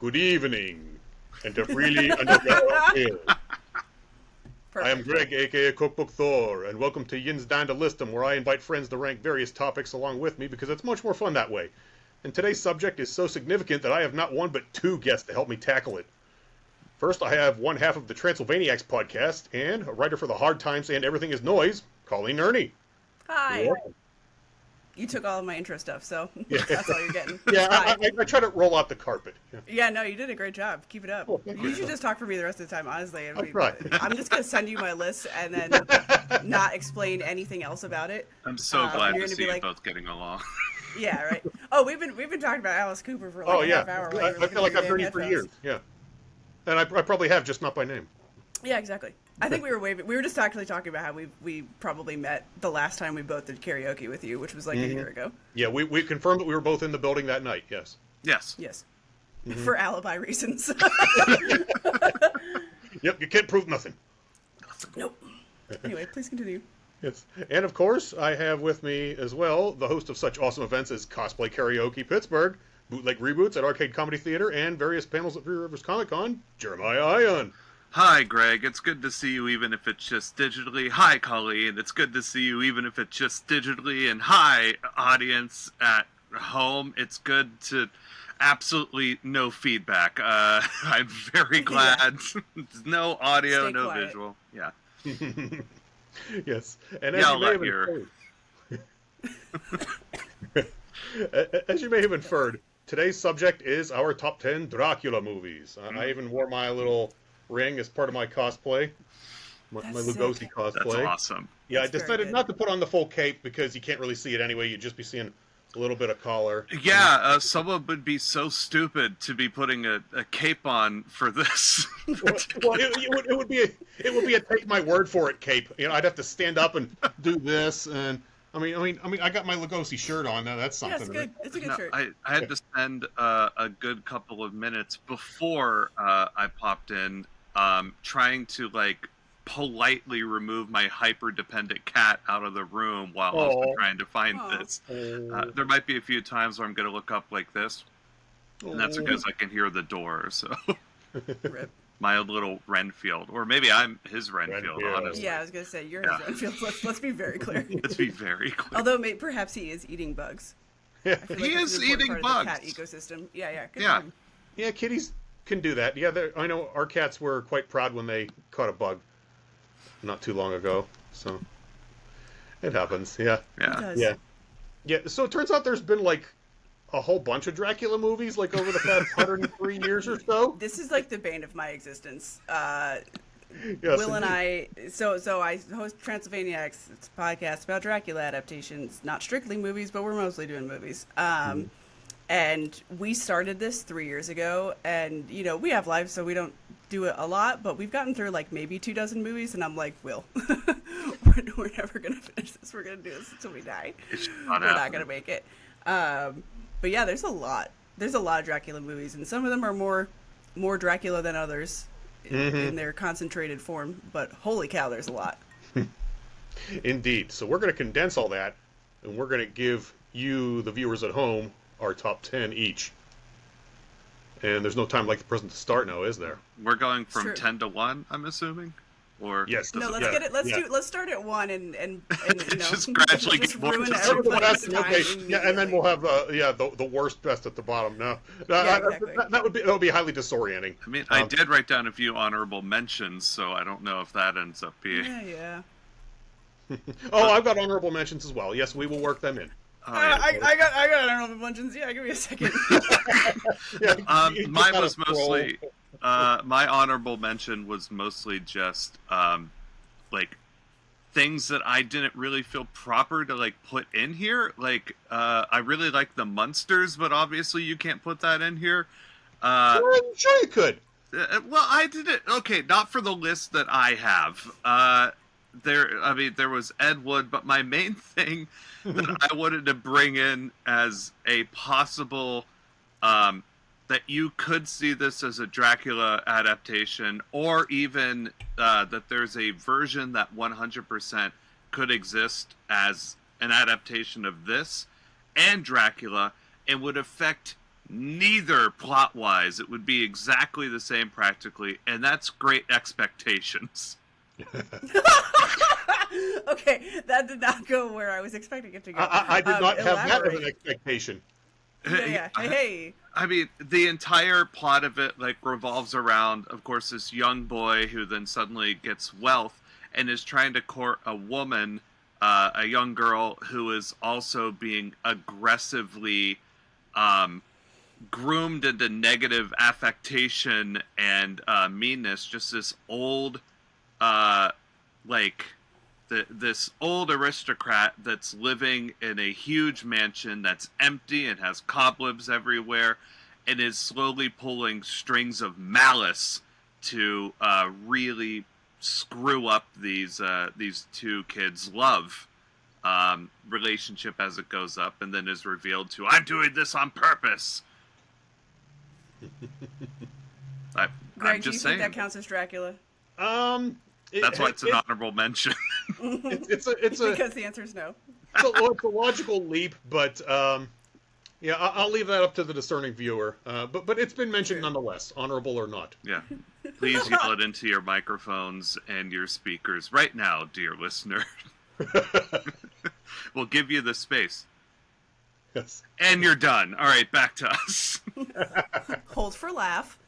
good evening, and to freely undergo our tale. I am Greg, aka Cookbook Thor, and welcome to Yinz Dahn to Listum, where I invite friends to rank various topics along with me because it's much more fun that way. And today's subject is so significant that I have not one but two guests to help me tackle it. First, I have one half of the Transylvaniacs podcast and a writer for the Hard Times and Everything is Noise, Colleen Nerney. Hi. Yeah. You took all of my intro stuff, so that's all you're getting. Yeah, I try to roll out the carpet. Yeah, no, you did a great job. Keep it up. Oh, thank You should just talk for me the rest of the time, honestly. I'll try. I'm just going to send you my list and then not explain anything else about it. I'm so glad to see you like, both getting along. Yeah, right. Oh, we've been talking about Alice Cooper for like a half hour. I feel like I've heard you for years. Yeah, and I probably have, just not by name. Yeah, exactly. I think we were just actually talking about how we probably met the last time we both did karaoke with you, which was like a year ago. Yeah, we confirmed that we were both in the building that night. Yes. Yes. Yes. For alibi reasons. Yep, you can't prove nothing. Nope. Anyway, please continue. Yes, and of course, I have with me as well the host of such awesome events as Cosplay Karaoke Pittsburgh, Bootleg Reboots at Arcade Comedy Theater, and various panels at Three Rivers Comic Con, Jeremiah Ion. Hi, Greg. It's good to see you, even if it's just digitally. Hi, Colleen. It's good to see you, even if it's just digitally. And hi, audience at home. It's good to absolutely no feedback. I'm very glad. No audio, no visual. Yeah. Yes, and as you may have inferred, today's subject is our top 10 Dracula movies. I even wore my little ring as part of my cosplay, my Lugosi cosplay. That's awesome. Yeah, I decided not to put on the full cape because you can't really see it anyway. You'd just be seeing a little bit of collar. Yeah, someone would be so stupid to be putting a cape on for this. Well, it would be a take my word for it cape. You know, I'd have to stand up and do this, and I mean, I got my Lugosi shirt on. Now that's something. Yeah, it's good. It's a good shirt. I had to spend a good couple of minutes before I popped in, trying to politely remove my hyper-dependent cat out of the room while I was trying to find this. There might be a few times where I'm going to look up like this, and that's because I can hear the door. So, my own little Renfield, or maybe I'm his Renfield. Honestly, yeah, I was going to say you're his Renfield. Let's be very clear. Let's be very clear. Although perhaps he is eating bugs. Yeah, he is eating bugs. Cat ecosystem. Yeah. Good yeah. Yeah, kitties can do that. Yeah, I know our cats were quite proud when they caught a bug not too long ago, so it happens. Yeah. So it turns out there's been a whole bunch of Dracula movies over the past 103 years or so. This is the bane of my existence. Yes, Will and I so I host Transylvaniacs. It's a podcast about Dracula adaptations, not strictly movies, but we're mostly doing movies. And we started this 3 years ago, and we have lives, so we don't do it a lot, but we've gotten through maybe 24 movies, and I'm like, Will, we're never gonna finish this. We're gonna do this until we die. We're not gonna make it. But yeah, there's a lot of Dracula movies, and some of them are more Dracula than others in their concentrated form. But holy cow, there's a lot. Indeed. So we're gonna condense all that, and we're gonna give you, the viewers at home, our top 10 each. And there's no time like the present to start now, is there? We're going from 10 to 1, I'm assuming? Or yes. No, let's get it. Let's start at 1 and just gradually just get more. Ruin everybody's time. Okay. Yeah, and then we'll have the worst best at the bottom. No, exactly. that would be highly disorienting. I mean, I did write down a few honorable mentions, so I don't know if that ends up being. Yeah. I've got honorable mentions as well. Yes, we will work them in. I got honorable mentions. Yeah, give me a second. Mine was mostly my honorable mention was mostly just things that I didn't really feel proper to put in here. I really like the Munsters, but obviously you can't put that in here. Sure you could. Well, I did it. Okay, not for the list that I have. There was Ed Wood, but my main thing that I wanted to bring in as a possible that you could see this as a Dracula adaptation, or even that there's a version that 100% could exist as an adaptation of this and Dracula, and would affect Neither plot-wise. It would be exactly the same practically, and that's Great Expectations. Okay, that did not go where I was expecting it to go. I did not have that as elaborate. an expectation. Yeah. Hey. I mean, the entire plot of it revolves around, of course, this young boy who then suddenly gets wealth and is trying to court a woman, a young girl who is also being aggressively groomed into negative affectation and meanness. Just this old, this old aristocrat that's living in a huge mansion that's empty and has cobwebs everywhere, and is slowly pulling strings of malice to really screw up these two kids' love relationship as it goes up, and then is revealed to, I'm doing this on purpose. Greg, I'm do you just think saying. that counts as Dracula? That's why it's an honorable mention. It's a Because the answer is no. it's a logical leap, but yeah, I'll leave that up to the discerning viewer. But it's been mentioned nonetheless, honorable or not. Yeah. Please yell it into your microphones and your speakers right now, dear listener. We'll give you the space. Yes. And you're done. All right, back to us. Hold for laugh.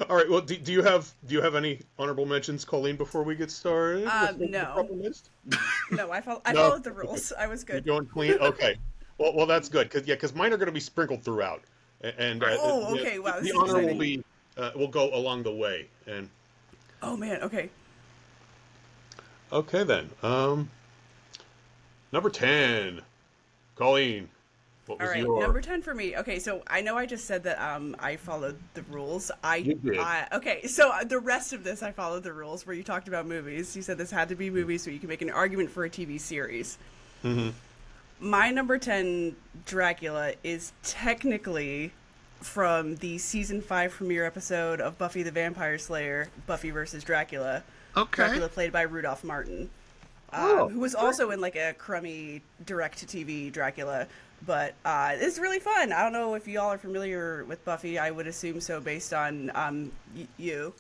All right. Well, do you have any honorable mentions, Colleen, before we get started? No. No, I followed the rules. I was good. You're going clean. Okay. Well, that's good because mine are going to be sprinkled throughout, and okay. Wow, this the is honor exciting. will go along the way. And Oh man. Okay. okay then. Number 10, Colleen. What was All right, your number 10 for me. Okay, so I know I just said that I followed the rules. You did. Okay, so the rest of this I followed the rules where you talked about movies. You said this had to be movies so you can make an argument for a TV series. Mm-hmm. My number 10 Dracula is technically from the season 5 premiere episode of Buffy the Vampire Slayer, Buffy versus Dracula. Okay. Dracula played by Rudolph Martin, who was also in like a crummy direct-to-TV Dracula. But it's really fun. I don't know if y'all are familiar with Buffy. I would assume so based on you.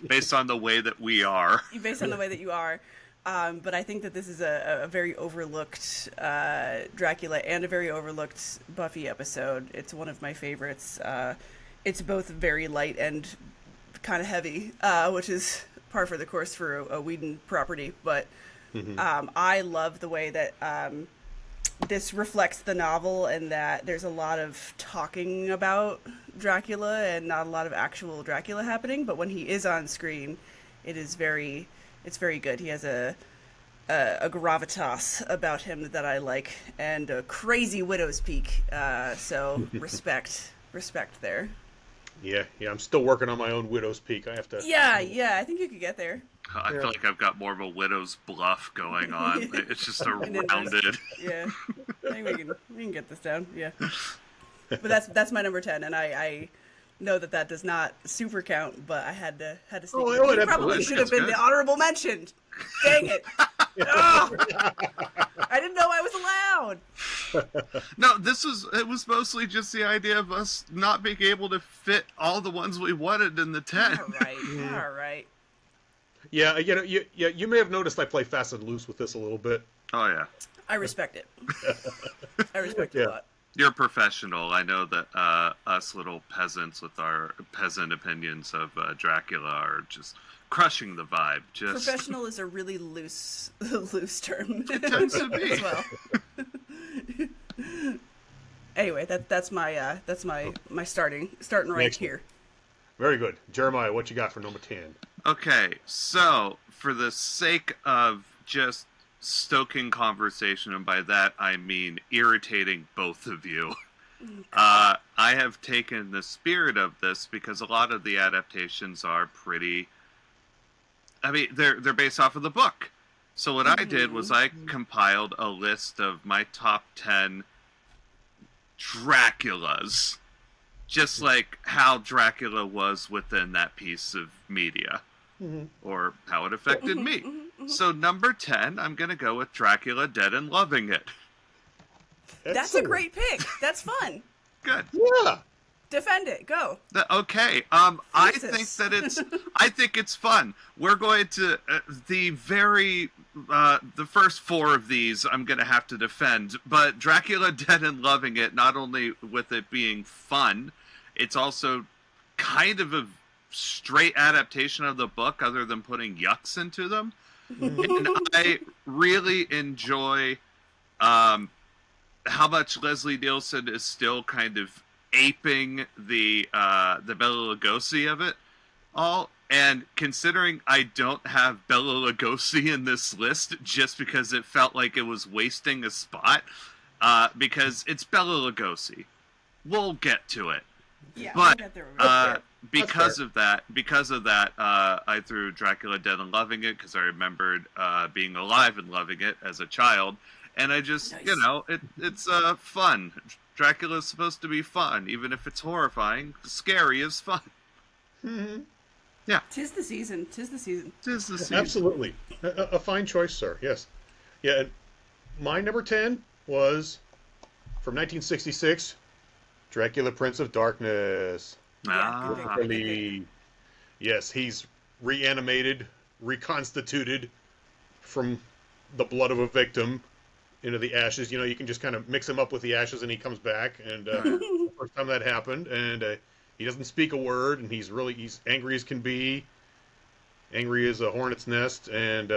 Based on the way that we are. Based on the way that you are. But I think that this is a very overlooked Dracula and a very overlooked Buffy episode. It's one of my favorites. It's both very light and kind of heavy, which is par for the course for a Whedon property. But I love the way that this reflects the novel and that there's a lot of talking about Dracula and not a lot of actual Dracula happening. But when he is on screen, it's very good. He has a gravitas about him that I like, and a crazy widow's peak. So respect there. Yeah. I'm still working on my own Widow's Peak. I have to. Yeah. I think you could get there. I feel like I've got more of a widow's bluff going on. It's just a rounded. Yeah, I think we can get this down. Yeah, but that's my number 10, and I know that does not super count, but I had to sneak it. It probably should have been the honorable mention. Dang it! Oh, I didn't know I was allowed. No, it was mostly just the idea of us not being able to fit all the ones we wanted in the 10. All right. Yeah, you may have noticed I play fast and loose with this a little bit. Oh yeah. I respect it. I respect it a lot. You're a professional. I know that us little peasants with our peasant opinions of Dracula are just crushing the vibe. Just Professional is a really loose term. It tends to be. As well. Anyway, that's my starting right Excellent. here. Very good. Jeremiah, what you got for number 10? Okay, so for the sake of just stoking conversation, and by that I mean irritating both of you, I have taken the spirit of this because a lot of the adaptations are pretty. I mean, they're based off of the book. So what I did was I compiled a list of my top 10 Draculas, just like how Dracula was within that piece of media, or how it affected me. So number 10, I'm gonna go with Dracula Dead and Loving It. That's a great pick. That's fun. Good. Yeah. Defend it. Go. Okay. I think it's fun. We're going to the first 4 of these I'm going to have to defend, but Dracula Dead and Loving It, not only with it being fun, it's also kind of a straight adaptation of the book other than putting yucks into them. And I really enjoy how much Leslie Nielsen is still kind of aping the Bela Lugosi of it all, and considering I don't have Bela Lugosi in this list just because it felt like it was wasting a spot, because it's Bela Lugosi. We'll get to it. Yeah, but we'll get there. because of that, I threw Dracula Dead and Loving It because I remembered being alive and loving it as a child, and I just, Nice. it's fun. Dracula's supposed to be fun, even if it's horrifying. Scary is fun. Mm-hmm. Yeah. Tis the season. Tis the season. Tis the season. Absolutely. A fine choice, sir. Yes. Yeah, and my number 10 was from 1966, Dracula Prince of Darkness. Ah. Yes, he's reanimated, reconstituted from the blood of a victim into the ashes. You can just kind of mix him up with the ashes and he comes back. And the first time that happened, and he doesn't speak a word, and he's angry as can be, angry as a hornet's nest, and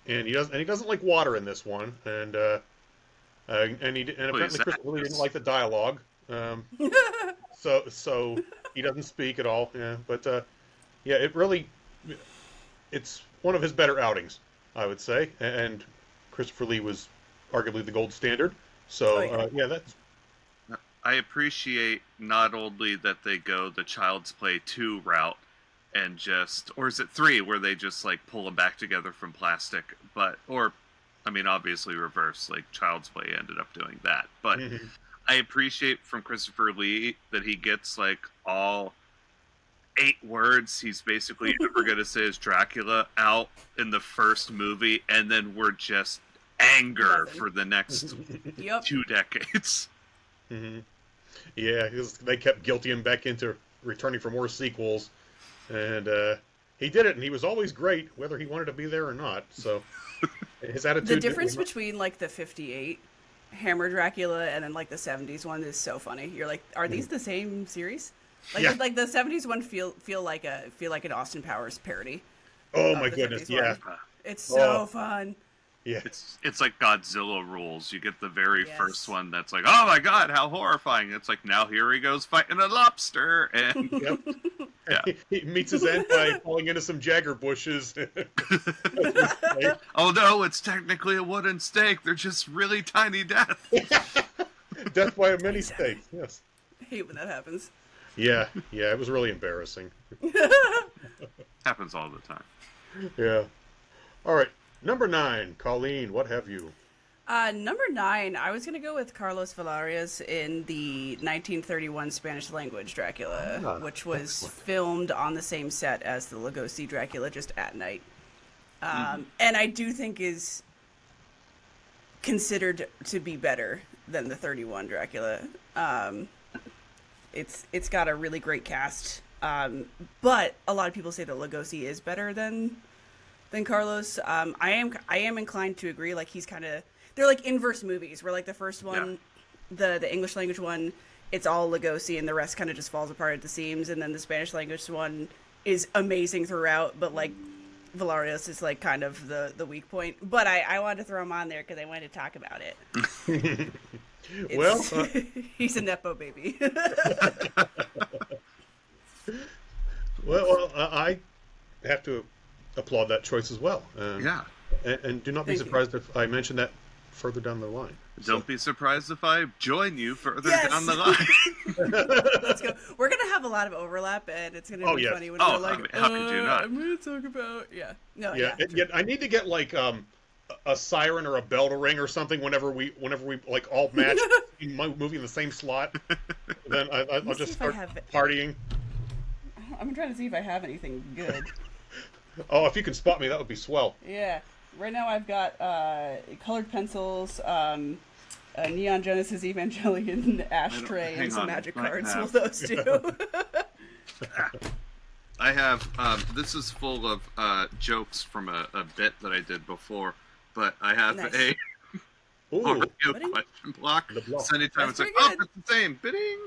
he doesn't like water in this one, and apparently Christopher Lee didn't like the dialogue, so he doesn't speak at all. Yeah, but it's one of his better outings, I would say, and Christopher Lee was arguably the gold standard. So that's. I appreciate not only that they go the Child's Play 2 route and or is it 3 where they just like pull them back together from plastic, obviously reverse, like Child's Play ended up doing that. But I appreciate from Christopher Lee that he gets like all 8 words he's basically ever going to say as Dracula out in the first movie, and then we're just anger for the next 2 decades. Mm-hmm. Yeah, because they kept guilting him back into returning for more sequels, and he did it, and he was always great, whether he wanted to be there or not. So his attitude. The difference between like the '58 Hammer Dracula and then like the '70s one is so funny. You're like, are these the same series? Like the '70s one feel like an Austin Powers parody. Oh my goodness, yeah. It's so fun. Yeah, it's like Godzilla rules. You get the very first one that's like, oh my god, how horrifying! It's like, now here he goes fighting a lobster, and he meets his end by falling into some jagger bushes. Oh no, it's technically a wooden stake. They're just really tiny death. Death by a mini stake. Yes. I hate when that happens. Yeah, it was really embarrassing. Happens all the time. Yeah. All right. Number 9, Colleen, what have you? Number 9, I was going to go with Carlos Valarias in the 1931 Spanish language Dracula, which was filmed on the same set as the Lugosi Dracula, just at night. And I do think is considered to be better than the 31 Dracula. It's got a really great cast, but a lot of people say that Lugosi is better than Carlos. I am inclined to agree. Like, he's kind of, they're like inverse movies where like the first one, the English language one, it's all Lugosi and the rest kind of just falls apart at the seams, and then the Spanish language one is amazing throughout, but like Valarias is like kind of the weak point. But I wanted to throw him on there because I wanted to talk about it. Well, he's a nepo baby. well, I have to applaud that choice as well. And do not be surprised if I mention that further down the line. Don't be surprised if I join you further down the line. Let's go. We're going to have a lot of overlap, and it's going to be funny when we're like, how could you not? I'm going to talk about, I need to get like a siren or a bell to ring or something whenever we like all match moving in the same slot. Then I'll just start partying. I'm trying to see if I have anything good. Oh, if you can spot me, that would be swell. Yeah. Right now I've got colored pencils, a Neon Genesis Evangelion ashtray, and some magic cards. Will those do? I have, this is full of jokes from a bit that I did before, but I have a Mario question block. So anytime it's like, oh, it's the same. Bidding.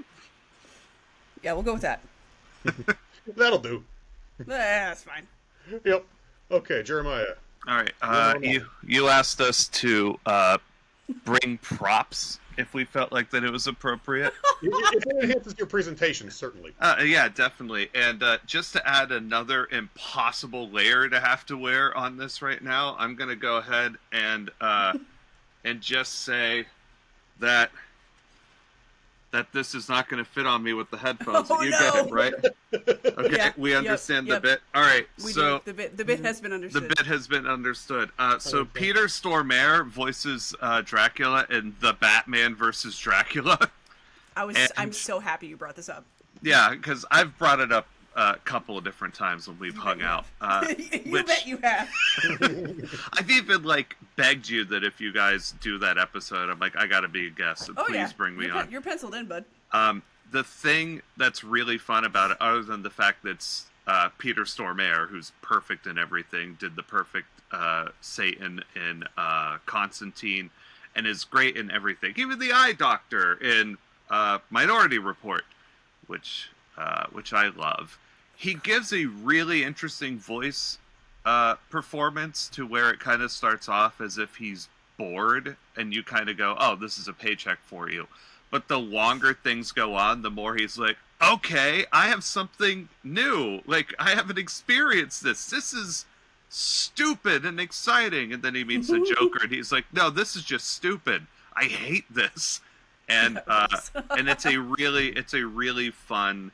Yeah, we'll go with that. That'll do. That's fine. Yep. Okay, Jeremiah. All right. You asked us to bring props if we felt like that it was appropriate. If it enhances your presentation, certainly. Yeah, definitely. And just to add another impossible layer to have to wear on this right now, I'm going to go ahead and just say that this is not going to fit on me with the headphones. Oh, you no. get it, right? Okay, yeah, we understand the bit. All right, so the bit has been understood. The bit has been understood. So Peter Stormare voices Dracula in The Batman versus Dracula. I'm so happy you brought this up. Yeah, because I've brought it up a couple of different times when we've hung out. Bet you have. I've even begged you that if you guys do that episode, I'm like, I gotta be a guest, so please bring me on. You're penciled in, bud. The thing that's really fun about it, other than the fact that it's Peter Stormare, who's perfect in everything, did the perfect Satan in Constantine, and is great in everything. Even the Eye Doctor in Minority Report, which I love. He gives a really interesting voice performance to where it kind of starts off as if he's bored, and you kind of go, oh, this is a paycheck for you. But the longer things go on, the more he's like, okay, I have something new. I haven't experienced this. This is stupid and exciting. And then he meets the Joker, and he's like, no, this is just stupid. I hate this. And and it's a really fun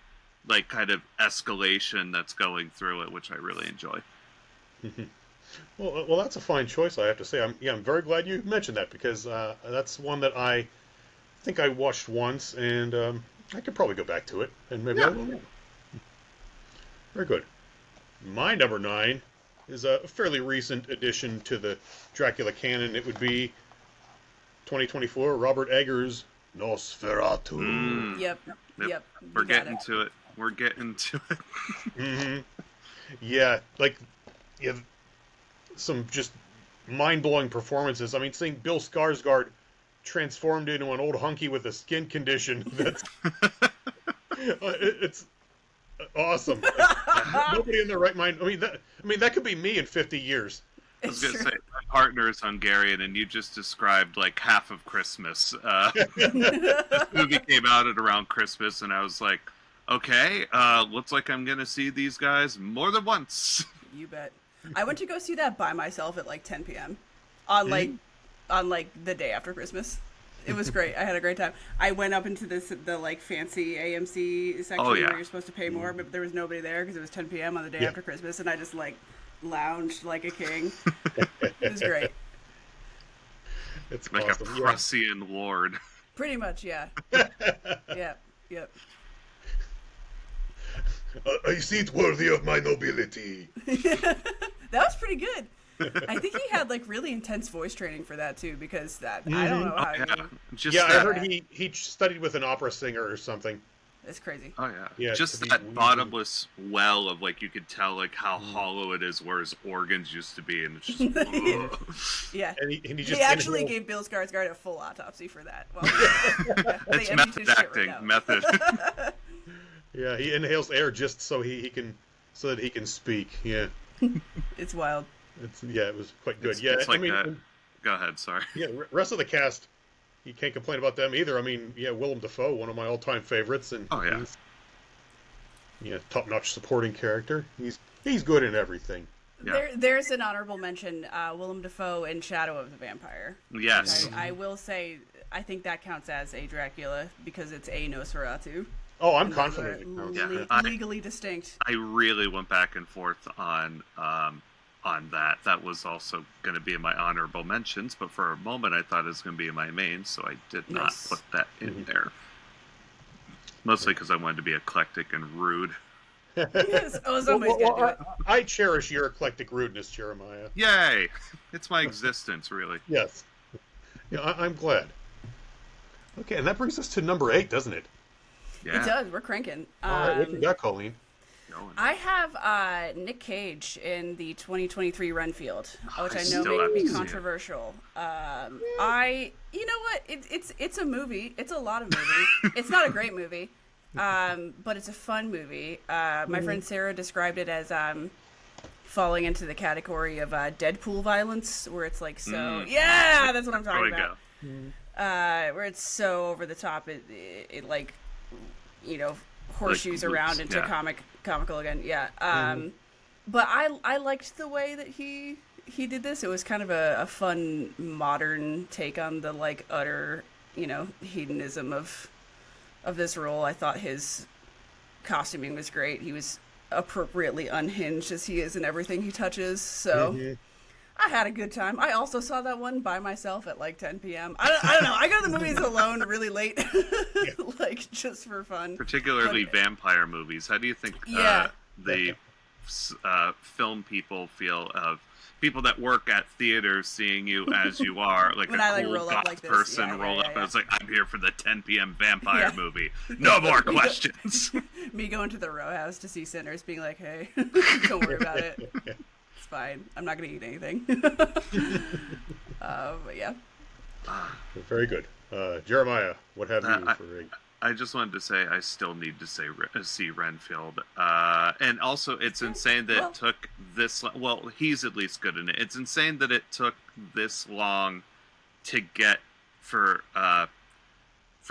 kind of escalation that's going through it, which I really enjoy. Well, that's a fine choice, I have to say. I'm very glad you mentioned that, because that's one that I think I watched once, and I could probably go back to it, and maybe I will. Very good. My number 9 is a fairly recent addition to the Dracula canon. It would be 2024 Robert Eggers' Nosferatu. Yep. We're getting to it. Mm-hmm. Yeah, some just mind-blowing performances. I mean, seeing Bill Skarsgård transformed into an old hunky with a skin condition, that's it's awesome. Nobody in their right mind. I mean that could be me in 50 years. I was going to say, my partner is Hungarian, and you just described half of Christmas. This movie came out at around Christmas, and I was like, okay, looks like I'm going to see these guys more than once. You bet. I went to go see that by myself at 10 p.m. on the day after Christmas. It was great. I had a great time. I went up into the fancy AMC section where you're supposed to pay more, but there was nobody there because it was 10 p.m. on the day after Christmas, and I just lounged like a king. It was great. It's like awesome. A Prussian lord. Pretty much, yeah. Yep. A seat worthy of my nobility. That was pretty good. I think he had really intense voice training for that too, because I don't know how. I heard he studied with an opera singer or something. It's crazy. Oh yeah. Just that bottomless well of you could tell how hollow it is where his organs used to be, and it's just yeah. And he just they actually gave Bill Skarsgård a full autopsy for that. It's method acting. Method. Yeah, he inhales air just so so that he can speak. Yeah. It's wild. It was quite good. It's go ahead, sorry. Yeah, rest of the cast, you can't complain about them either. I mean, Willem Dafoe, one of my all-time favorites, and top-notch supporting character. He's good in everything. Yeah. There's an honorable mention, Willem Dafoe in Shadow of the Vampire. Yes. I will say, I think that counts as a Dracula because it's a Nosferatu. Oh, I'm confident. Legally distinct. I really went back and forth on that. That was also going to be in my honorable mentions, but for a moment I thought it was going to be in my main, so I did not put that in there. Mostly because I wanted to be eclectic and rude. Somebody's got to do it. I cherish your eclectic rudeness, Jeremiah. Yay! It's my existence, really. Yes. Yeah, I'm glad. Okay, and that brings us to number 8, doesn't it? Yeah. It does. We're cranking. All right, what you got, Colleen? I have Nick Cage in the 2023 Renfield, which I know still may be controversial. You know what? It's a movie. It's a lot of movie. It's not a great movie, but it's a fun movie. My friend Sarah described it as falling into the category of Deadpool violence, where it's like yeah, that's what I'm talking about. Where it's so over the top, it like, you know, horseshoes like, around into comical again. Yeah. But I liked the way that he did this. It was kind of a fun modern take on the like utter, you know, hedonism of this role. I thought his costuming was great. He was appropriately unhinged as he is in everything he touches. So I had a good time. I also saw that one by myself at like 10 p.m. I don't know. I go to the movies alone really late, like just for fun. Particularly vampire movies. How do you think the film people feel of people that work at theaters seeing you as you are, like when a cool goth person roll up and it's like, I'm here for the 10 p.m. vampire movie. No more questions. Me going to the row house to see Sinners being like, hey, don't worry about it. It's fine. I'm not going to eat anything. But yeah. Very good. Jeremiah, what have you for I just wanted to say I still need to see Renfield. And also, it's insane that it took this... Well, he's at least good in it. It's insane that it took this long to get for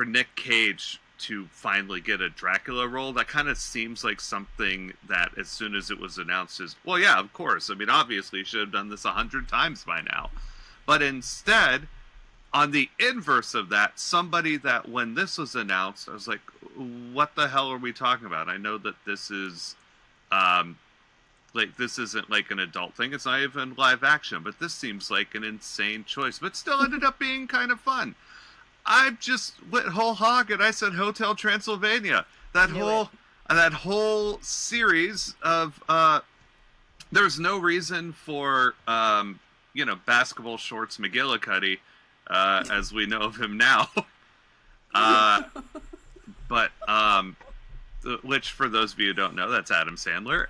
Nick Cage to finally get a Dracula role. That kind of seems like something that, as soon as it was announced, is... Well, yeah, of course. I mean, obviously, he should have done this 100 times by now. But instead... On the inverse of that, somebody that when this was announced, I was like, what the hell are we talking about? I know that this is, this isn't like an adult thing. It's not even live action, but this seems like an insane choice, but still ended up being kind of fun. I just went whole hog and I said Hotel Transylvania. That whole series of, there's no reason for, basketball shorts McGillicuddy, as we know of him now. But which, for those of you who don't know, that's Adam Sandler.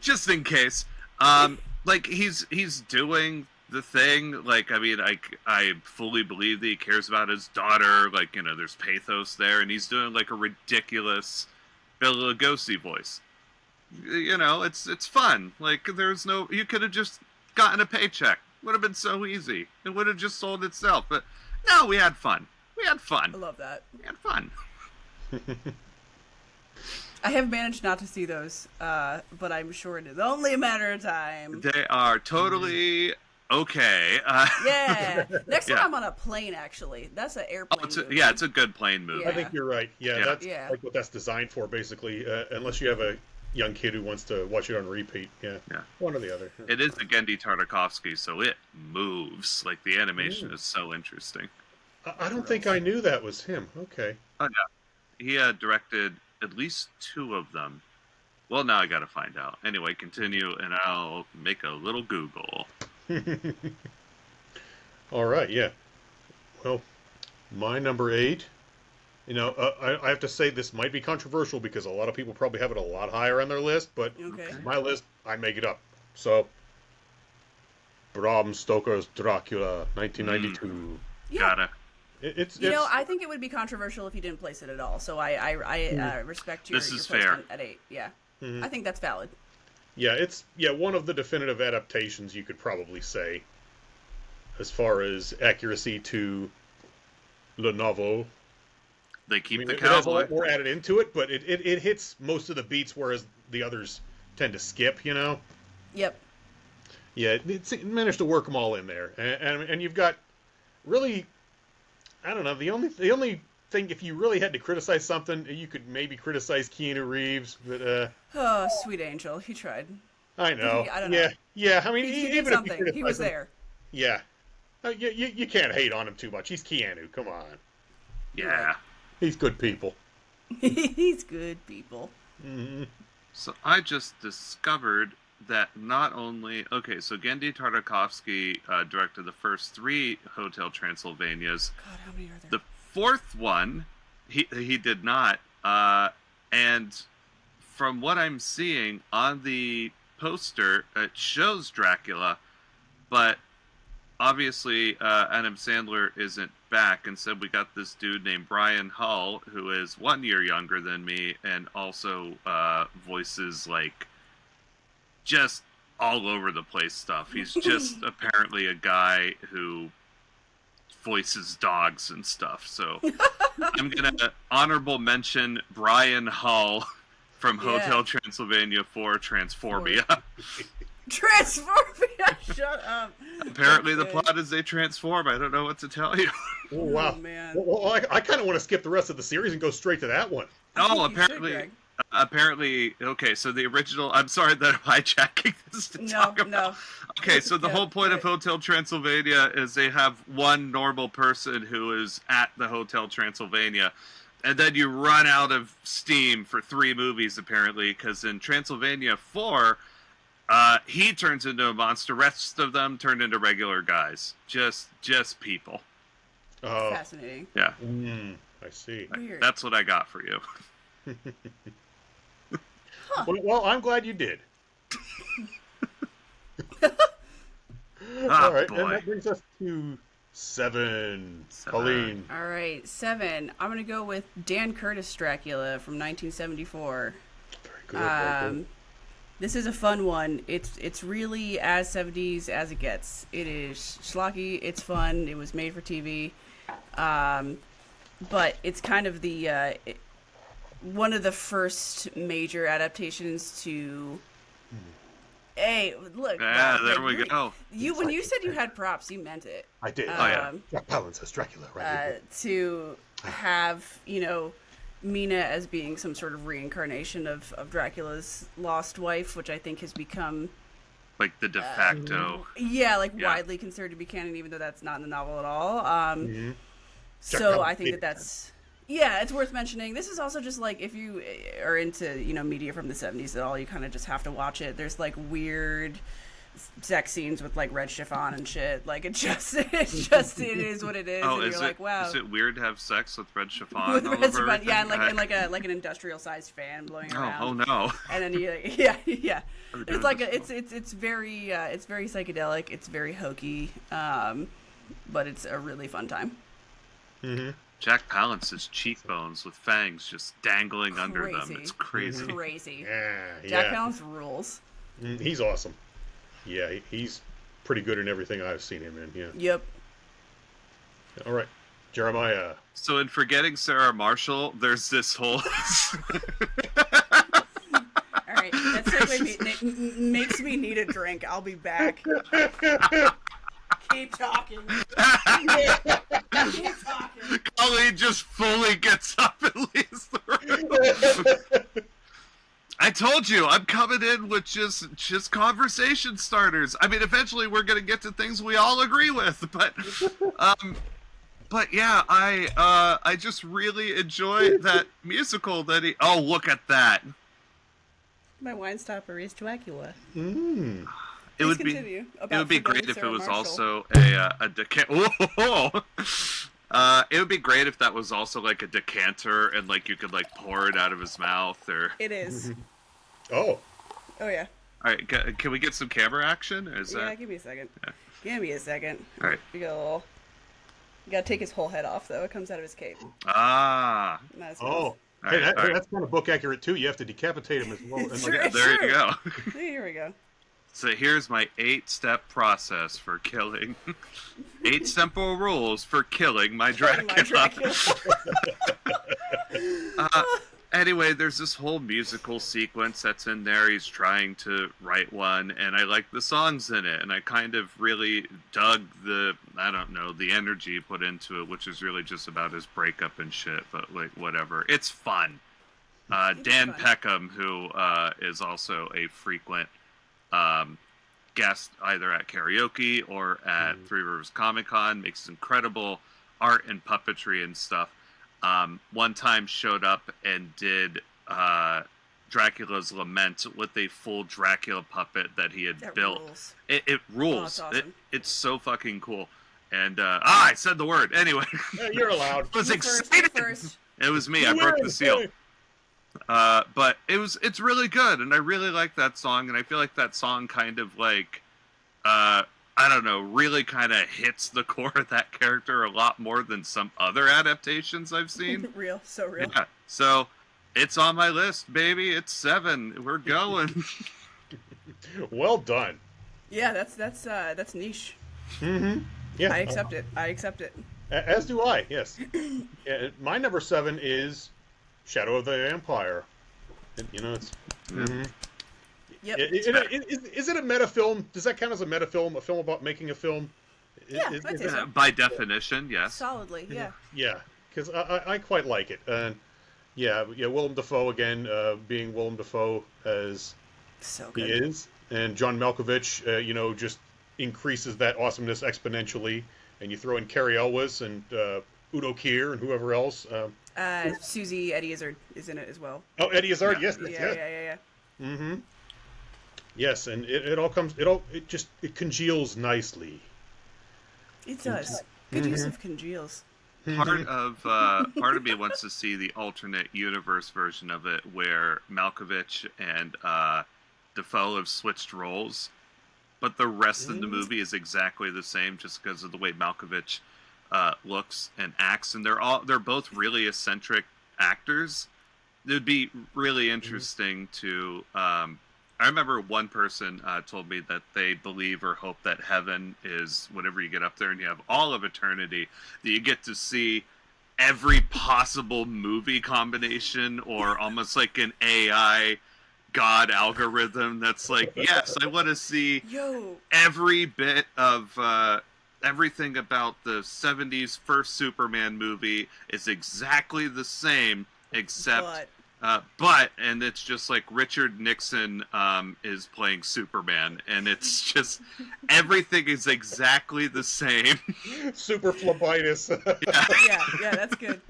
Just in case. Like, he's doing the thing. Like, I mean, I fully believe that he cares about his daughter. Like, you know, there's pathos there. And he's doing, like, a ridiculous Bela Lugosi voice. You know, it's fun. Like, there's no... You could have just gotten a paycheck. Would have been so easy. It would have just sold itself. But no, we had fun. I love that. We had fun. I have managed not to see those, but I'm sure it is only a matter of time. They are totally okay. Yeah. Next time I'm on a plane, actually. That's an airplane movie. Yeah, it's a good plane movie. I think you're right. Yeah, that's like what that's designed for, basically. Unless you have a young kid who wants to watch it on repeat. Yeah. One or the other. It is a Genndy Tartakovsky, so it moves. Like, the animation is so interesting. I don't think I knew that was him. Okay. Oh, yeah. He directed at least 2 of them. Well, now I gotta find out. Anyway, continue, and I'll make a little Google. All right, yeah. Well, my number 8... You know, I have to say this might be controversial because a lot of people probably have it a lot higher on their list, but my list, I make it up. So, Bram Stoker's Dracula, 1992. Gotta. It's I think it would be controversial if you didn't place it at all. So I respect your placement at 8. Yeah, I think that's valid. Yeah, it's one of the definitive adaptations, you could probably say, as far as accuracy to le novel. They keep the cowboy. It has a lot more added into it, but it hits most of the beats, whereas the others tend to skip, you know? Yep. Yeah, it managed to work them all in there. And you've got really, I don't know, the only thing, if you really had to criticize something, you could maybe criticize Keanu Reeves, but... Oh, sweet angel. He tried. I know. I don't know. Yeah, I mean, he even did something. He was there. Yeah. You can't hate on him too much. He's Keanu. Come on. Yeah. He's good people. He's good people. Mm-hmm. So I just discovered that not only so Genndy Tartakovsky directed the first 3 Hotel Transylvanias. God, how many are there? The 4th one, he did not. And from what I'm seeing on the poster, it shows Dracula, but obviously Adam Sandler isn't back. Instead, we got this dude named Brian Hull, who is 1 year younger than me, and also voices like just all over the place stuff. He's just apparently a guy who voices dogs and stuff. So I'm gonna honorable mention Brian Hull from Hotel Transylvania 4 Transformia. Transformia! Shut up. Apparently the plot is they transform. I don't know what to tell you. Oh, wow. Oh, man. Well, I kind of want to skip the rest of the series and go straight to that one. Oh, apparently, okay, so the original, I'm sorry that I'm hijacking this to talk about. No. Okay, so the whole point of Hotel Transylvania is they have one normal person who is at the Hotel Transylvania, and then you run out of steam for 3 movies, apparently, because in Transylvania 4, he turns into a monster, rest of them turn into regular guys. Just people. Oh. Fascinating. Yeah. I see. Weird. That's what I got for you. Huh. Well, I'm glad you did. Ah, all right, boy. and that brings us to 7. Colleen. All right, 7. I'm going to go with Dan Curtis Dracula from 1974. Very good. This is a fun one. It's really as 70s as it gets. It is schlocky. It's fun. It was made for TV. But it's kind of the one of the first major adaptations to. Hey, look! Yeah, there we go. When you said you had props, you meant it. I did. Jack Palance as Dracula, right? To have Mina as being some sort of reincarnation of Dracula's lost wife, which I think has become like the de facto. Widely considered to be canon, even though that's not in the novel at all. So I think that's it's worth mentioning. This is also just like if you are into media from the 70s at all, you kind of just have to watch it. There's like weird sex scenes with like red chiffon and shit. Like it is what it is. Oh, and you're like, wow. Is it weird to have sex with red chiffon? With all red over chiffon, yeah, and like an industrial sized fan blowing around. Oh no. And then It's like it's very psychedelic. It's very hokey, but it's a really fun time. Mm-hmm. Jack Palance's cheekbones with fangs just dangling under them. It's crazy. Crazy. Yeah. Jack Palance rules. He's awesome. Yeah, he's pretty good in everything I've seen him in. Yeah. Yep. All right, Jeremiah. So in Forgetting Sarah Marshall, there's this whole. All right, that segue makes me need a drink. I'll be back. Keep talking. Keep talking. Colleen just fully gets up and leaves the room. I told you, I'm coming in with just conversation starters. I mean, eventually we're gonna get to things we all agree with, but yeah, I just really enjoy that musical that he. Oh, look at that! My wine stopper is Dracula. It would be great if it was also a decanter. It would be great if that was also like a decanter and like you could like pour it out of his mouth or. It is. Oh yeah. All right, can we get some camera action? Give me a second. Yeah. Give me a second. All right. You gotta take his whole head off though. It comes out of his cape. Ah. That's Oh. Hey, that's kind of book accurate too. You have to decapitate him as well. There you go. Here we go. So here's my 8-step process for killing. 8 simple rules for killing my Dracula. Anyway, there's this whole musical sequence that's in there. He's trying to write one, and I like the songs in it, and I kind of really dug the energy put into it, which is really just about his breakup and shit, but like, whatever. It's fun. Dan Peckham, who is also a frequent guest either at karaoke or at Three Rivers Comic Con, makes incredible art and puppetry and stuff. One time showed up and did Dracula's Lament with a full Dracula puppet that he had built. Rules. It rules. Oh, it's awesome. It's so fucking cool. And I said the word anyway. Yeah, you're allowed. I was You excited. first. It was me. I broke the seal. But it's really good, and I really like that song, and I feel like that song kind of like I don't know, really kind of hits the core of that character a lot more than some other adaptations I've seen. So real. Yeah. So it's on my list, baby. It's 7. We're going. Well done. Yeah, that's niche. Mm-hmm. Yeah, I accept it. As do I. Yes. Yeah, my number 7 is Shadow of the Empire. You know, it's. Mm-hmm. Yep. Is it a meta film? Does that count as a meta film? A film about making a film? Yeah, I'd say so. By definition, yes. Solidly, yeah. Yeah, because I quite like it. And yeah, Willem Dafoe again, being Willem Dafoe as So good. he is, and John Malkovich, just increases that awesomeness exponentially. And you throw in Cary Elwes and Udo Kier and whoever else. Susie Eddie Izzard is in it as well. Oh, Eddie Izzard, yes. Yeah. Mm-hmm. Yes, and it congeals nicely. It does. Good use of congeals. Part of me wants to see the alternate universe version of it, where Malkovich and Dafoe have switched roles, but the rest of the movie is exactly the same, just because of the way Malkovich looks and acts, and they're both really eccentric actors. It would be really interesting to. I remember one person told me that they believe or hope that heaven is whenever you get up there and you have all of eternity, that you get to see every possible movie combination, or almost like an AI God algorithm that's like, yes, I want to see every bit of everything about the 70s first Superman movie is exactly the same, except... and it's just like Richard Nixon is playing Superman, and it's just everything is exactly the same. Super phlebitis. yeah, that's good.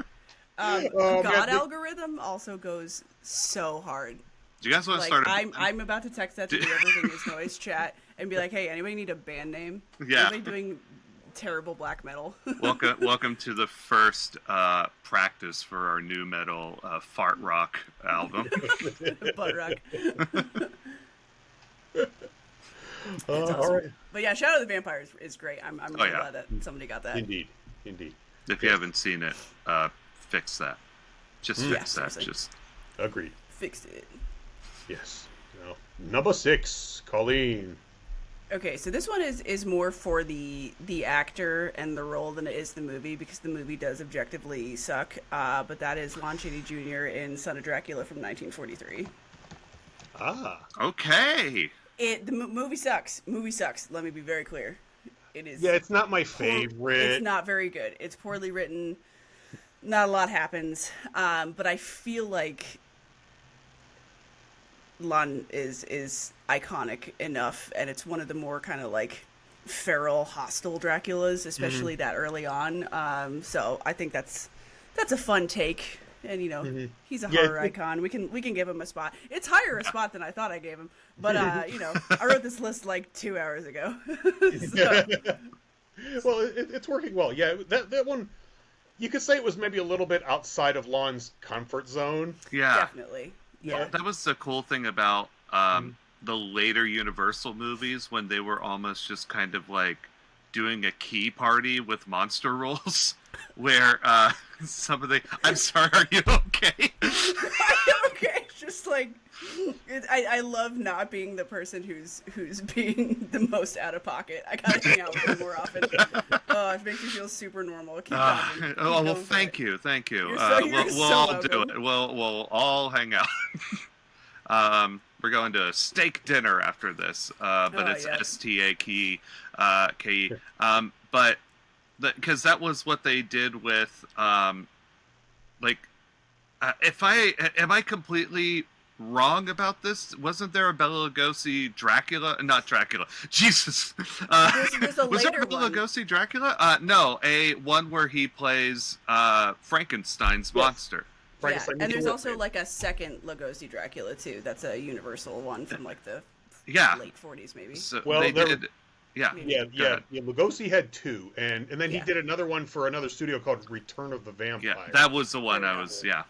God algorithm also goes so hard. Do you guys want to start? I'm about to text that to the Everything Is Noise chat and be like, hey, anybody need a band name? Yeah. Anybody doing terrible black metal? Welcome to the first practice for our new metal fart rock album. Butt rock. Awesome. All right. But yeah, Shadow of the Vampire is great. I'm really glad that somebody got that. Indeed. If you haven't seen it, fix that. Just fix that. Seriously. Just agreed. Fixed it. Yes. Now, number 6, Colleen. Okay, so this one is more for the actor and the role than it is the movie, because the movie does objectively suck. But that is Lon Chaney Jr. in Son of Dracula from 1943. Okay. The movie sucks. Movie sucks. Let me be very clear. It is. Yeah, it's not my favorite. It's not very good. It's poorly written. Not a lot happens. But I feel like Lon is iconic enough, and it's one of the more kind of like feral, hostile Draculas, especially that early on. So I think that's a fun take, and he's a horror icon. We can give him a spot. It's higher a spot than I thought I gave him, but I wrote this list like 2 hours ago. Well, it's working well. Yeah, that one. You could say it was maybe a little bit outside of Lon's comfort zone. Yeah, definitely. Yeah, that was the cool thing about the later Universal movies, when they were almost just kind of like doing a key party with monster rolls, where some of the... I'm sorry, are you okay? I'm okay. Just like... I love not being the person who's being the most out of pocket. I gotta hang out with him more often. Oh, it makes me feel super normal. Keep talking. Well, thank you. You're We'll so all welcome. do it. We'll all hang out. We're going to steak dinner after this, but it's STAKE. But because that was what they did with, am I completely wrong about this? Wasn't there a Bela Lugosi Dracula? Not Dracula. Jesus. There's a was later there a Bela one. Lugosi Dracula? No, a one where he plays Frankenstein's monster. Frankenstein. And there's also like a second Lugosi Dracula too. That's a Universal one from like the late 40s maybe. So well, they did. Yeah. Lugosi had 2, and then he did another one for another studio called Return of the Vampire. Yeah, that was the one I was. Yeah.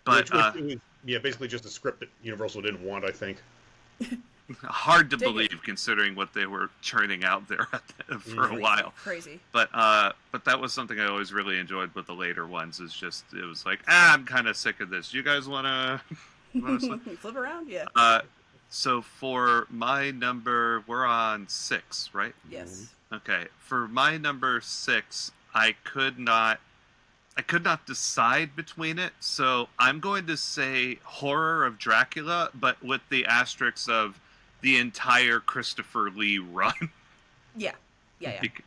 But it was basically just a script that Universal didn't want, I think. Hard to believe considering what they were churning out there for a while. Crazy. But that was something I always really enjoyed with the later ones. Is just it was like I'm kind of sick of this. You guys wanna flip around? Yeah. So for my number, we're on 6, right? Yes. Okay. For my number 6, I could not decide between it, so I'm going to say Horror of Dracula, but with the asterisks of the entire Christopher Lee run. Yeah.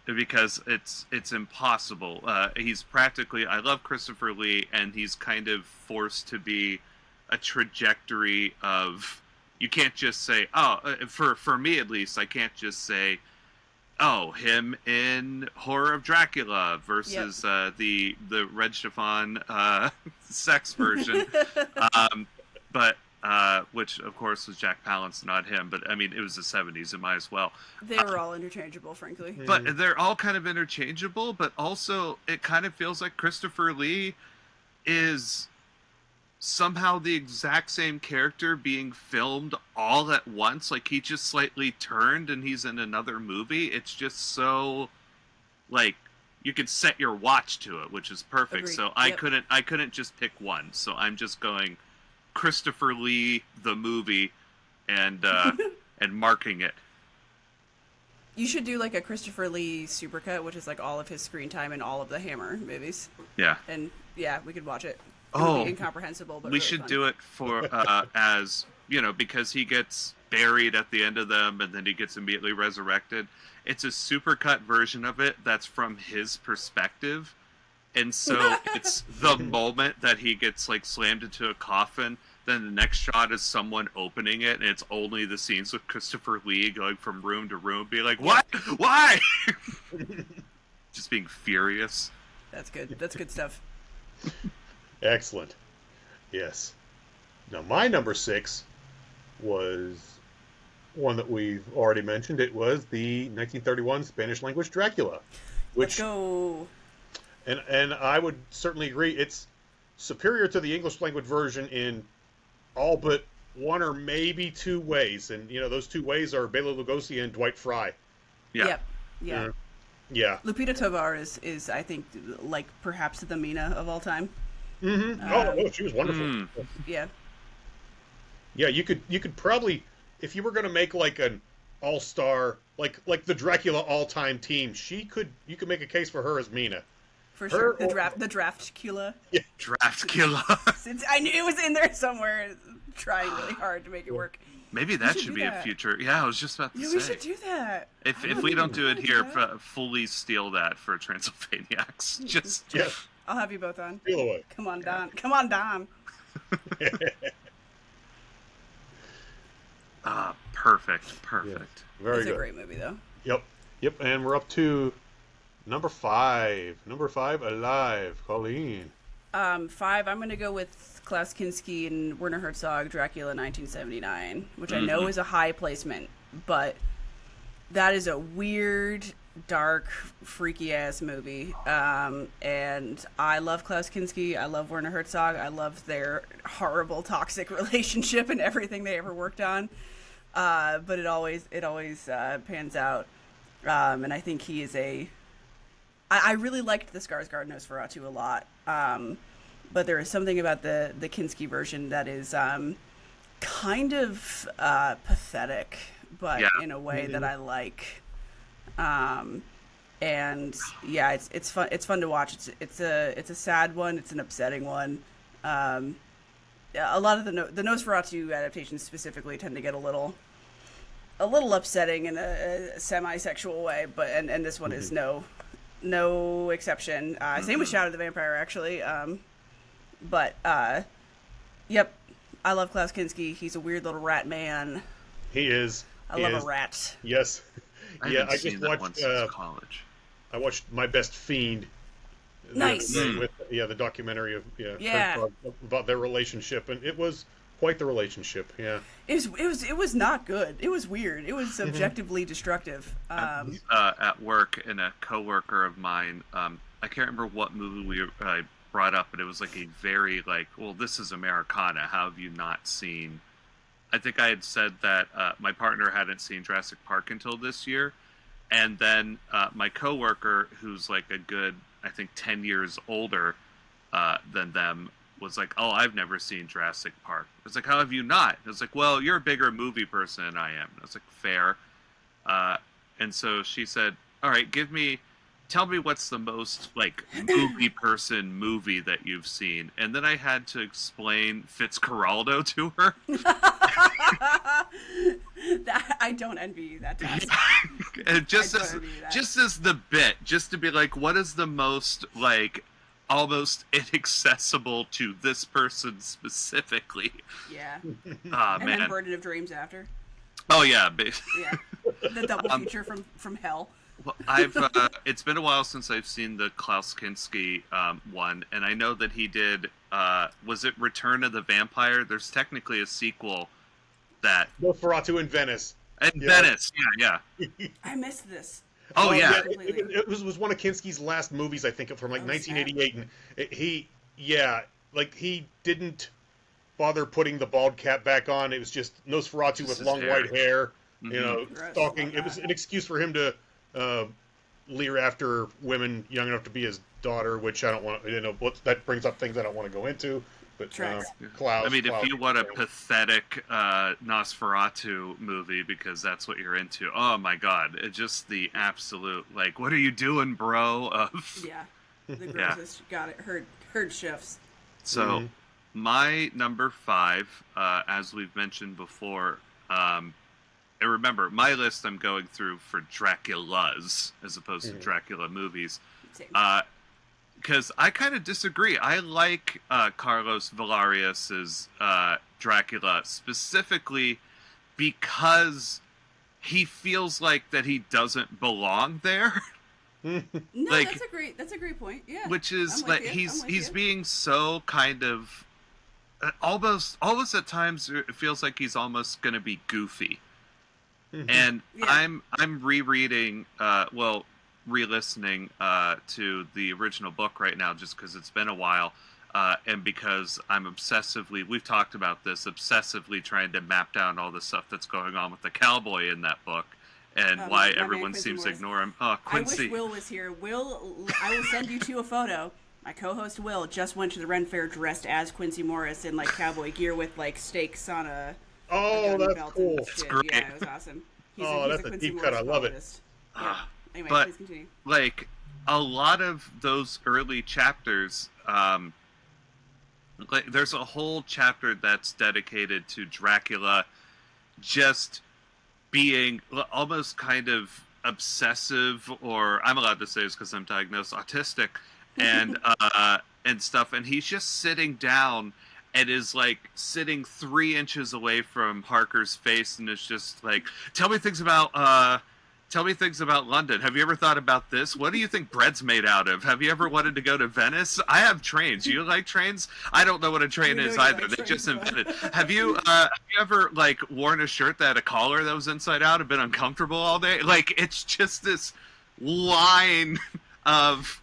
Because it's impossible. He's practically, I love Christopher Lee, and he's kind of forced to be a trajectory of, you can't just say, for me at least, I can't just say, him in Horror of Dracula versus the Red Chiffon sex version, but which of course was Jack Palance, not him. But I mean, it was the '70s; it might as well. They were all interchangeable, frankly. But they're all kind of interchangeable. But also, it kind of feels like Christopher Lee is somehow the exact same character being filmed all at once. Like he just slightly turned and he's in another movie. It's just so like you could set your watch to it, which is perfect. Agreed. So I couldn't just pick one. So I'm just going Christopher Lee the movie and and marking it. You should do like a Christopher Lee supercut, which is like all of his screen time in all of the Hammer movies. Yeah. And we could watch it. It would be incomprehensible, but we really should fun. do it for as because he gets buried at the end of them and then he gets immediately resurrected. It's a supercut version of it that's from his perspective, and so it's the moment that he gets like slammed into a coffin. Then the next shot is someone opening it, and it's only the scenes with Christopher Lee going from room to room, being like, "What? Why?" Just being furious. That's good. That's good stuff. Excellent. Yes. Now, my number 6 was one that we've already mentioned. It was the 1931 Spanish language Dracula. Let's go. And I would certainly agree. It's superior to the English language version in all but one or maybe 2 ways. And, those 2 ways are Bela Lugosi and Dwight Frye. Yeah. Yep. Yeah. Yeah. Lupita Tovar is, I think, like perhaps the Mina of all time. Mm-hmm. She was wonderful. Yeah. Yeah, you could probably, if you were going to make like an all-star, like the Dracula all-time team, you could make a case for her as Mina. For sure. The Draftcula. Yeah. Draftcula. I knew it was in there somewhere. Trying really hard to make it work. Maybe that should be a future. Yeah, I was just about to say. We should do that. If we don't do it here, fully steal that for Transylvaniacs. Just I'll have you both on. Steal away. Come on, Don. Come on, Don. Perfect. Yeah. Very it's good. a great movie, though. Yep. And we're up to number 5. Number 5, Alive. Colleen. 5. I'm going to go with Klaus Kinski and Werner Herzog, Dracula 1979, which I know is a high placement, but that is a weird, dark, freaky-ass movie. And I love Klaus Kinski. I love Werner Herzog. I love their horrible, toxic relationship and everything they ever worked on. But it always pans out. And I think he is I really liked the Skarsgård Nosferatu a lot. But there is something about the Kinski version that is kind of pathetic, but in a way that I like. And yeah, it's fun. It's fun to watch. It's a sad one. It's an upsetting one. A lot of the Nosferatu adaptations specifically tend to get a little upsetting in a semi-sexual way, but and this one is no exception. Same with Shadow the Vampire, actually. But yep, I love Klaus Kinski. He's a weird little rat man. He is. I love a rat. Yes. I just watched college. I watched My Best Fiend. Nice. the documentary of Yeah. about their relationship, and it was quite the relationship. Yeah, it was not good. It was weird. It was objectively destructive. At work, and a coworker of mine, I can't remember what movie I brought up, but it was like a very well, this is Americana. How have you not seen? I think I had said that my partner hadn't seen Jurassic Park until this year, and then my coworker, who's like a good, I think, 10 years older than them, was like, "Oh, I've never seen Jurassic Park." I was like, "How have you not?" I was like, "Well, you're a bigger movie person than I am." I was like, "Fair." And so she said, "All right, tell me what's the most movie person movie that you've seen." And then I had to explain Fitzcarraldo to her. I don't envy you that task. And just as the bit, just to be like, what is the most almost inaccessible to this person specifically? Yeah. And then Burden of Dreams after. Oh yeah. Yeah. The double feature from hell. Well, it's been a while since I've seen the Klaus Kinski one, and I know that he did. Was it Return of the Vampire? There's technically a sequel that Nosferatu in Venice. Venice, yeah. I missed this. Oh yeah, it was one of Kinski's last movies, I think, from 1988, and he didn't bother putting the bald cap back on. It was just Nosferatu with long white hair, stalking. It was an excuse for him to leer after women young enough to be his daughter, which I don't want. That brings up things I don't want to go into. But Klaus. I mean, if you want a pathetic Nosferatu movie because that's what you're into, oh my god, it's just the absolute what are you doing, bro? The grossest. Got it. Heard shifts. So, my number 5, as we've mentioned before, and remember, my list I'm going through for Draculas as opposed to Dracula movies. Because I kind of disagree. I like Carlos Villarias's Dracula specifically because he feels like that he doesn't belong there. No, that's a great point. Yeah, which is he's being so kind of almost at times it feels like he's almost going to be goofy. And I'm rereading re-listening to the original book right now just because it's been a while and because I'm we've talked about this, obsessively trying to map down all the stuff that's going on with the cowboy in that book and why everyone seems to ignore him. Oh, Quincy. I wish Will was here. Will, I will send you to a photo. My co-host Will just went to the Ren Fair dressed as Quincy Morris in cowboy gear with stakes on a that's belt cool. That's great. Yeah, it was awesome. That's a deep cut. I love it. Yeah. Anyway, but please continue. A lot of those early chapters, there's a whole chapter that's dedicated to Dracula just being almost kind of obsessive, or I'm allowed to say this because I'm diagnosed autistic, and stuff, and he's just sitting down and is sitting 3 inches away from Harker's face and is just tell me things about London. Have you ever thought about this? What do you think bread's made out of? Have you ever wanted to go to Venice? I have trains. You like trains? I don't know what a train is either. They just invented. Have you ever worn a shirt that had a collar that was inside out and been uncomfortable all day? It's just this line of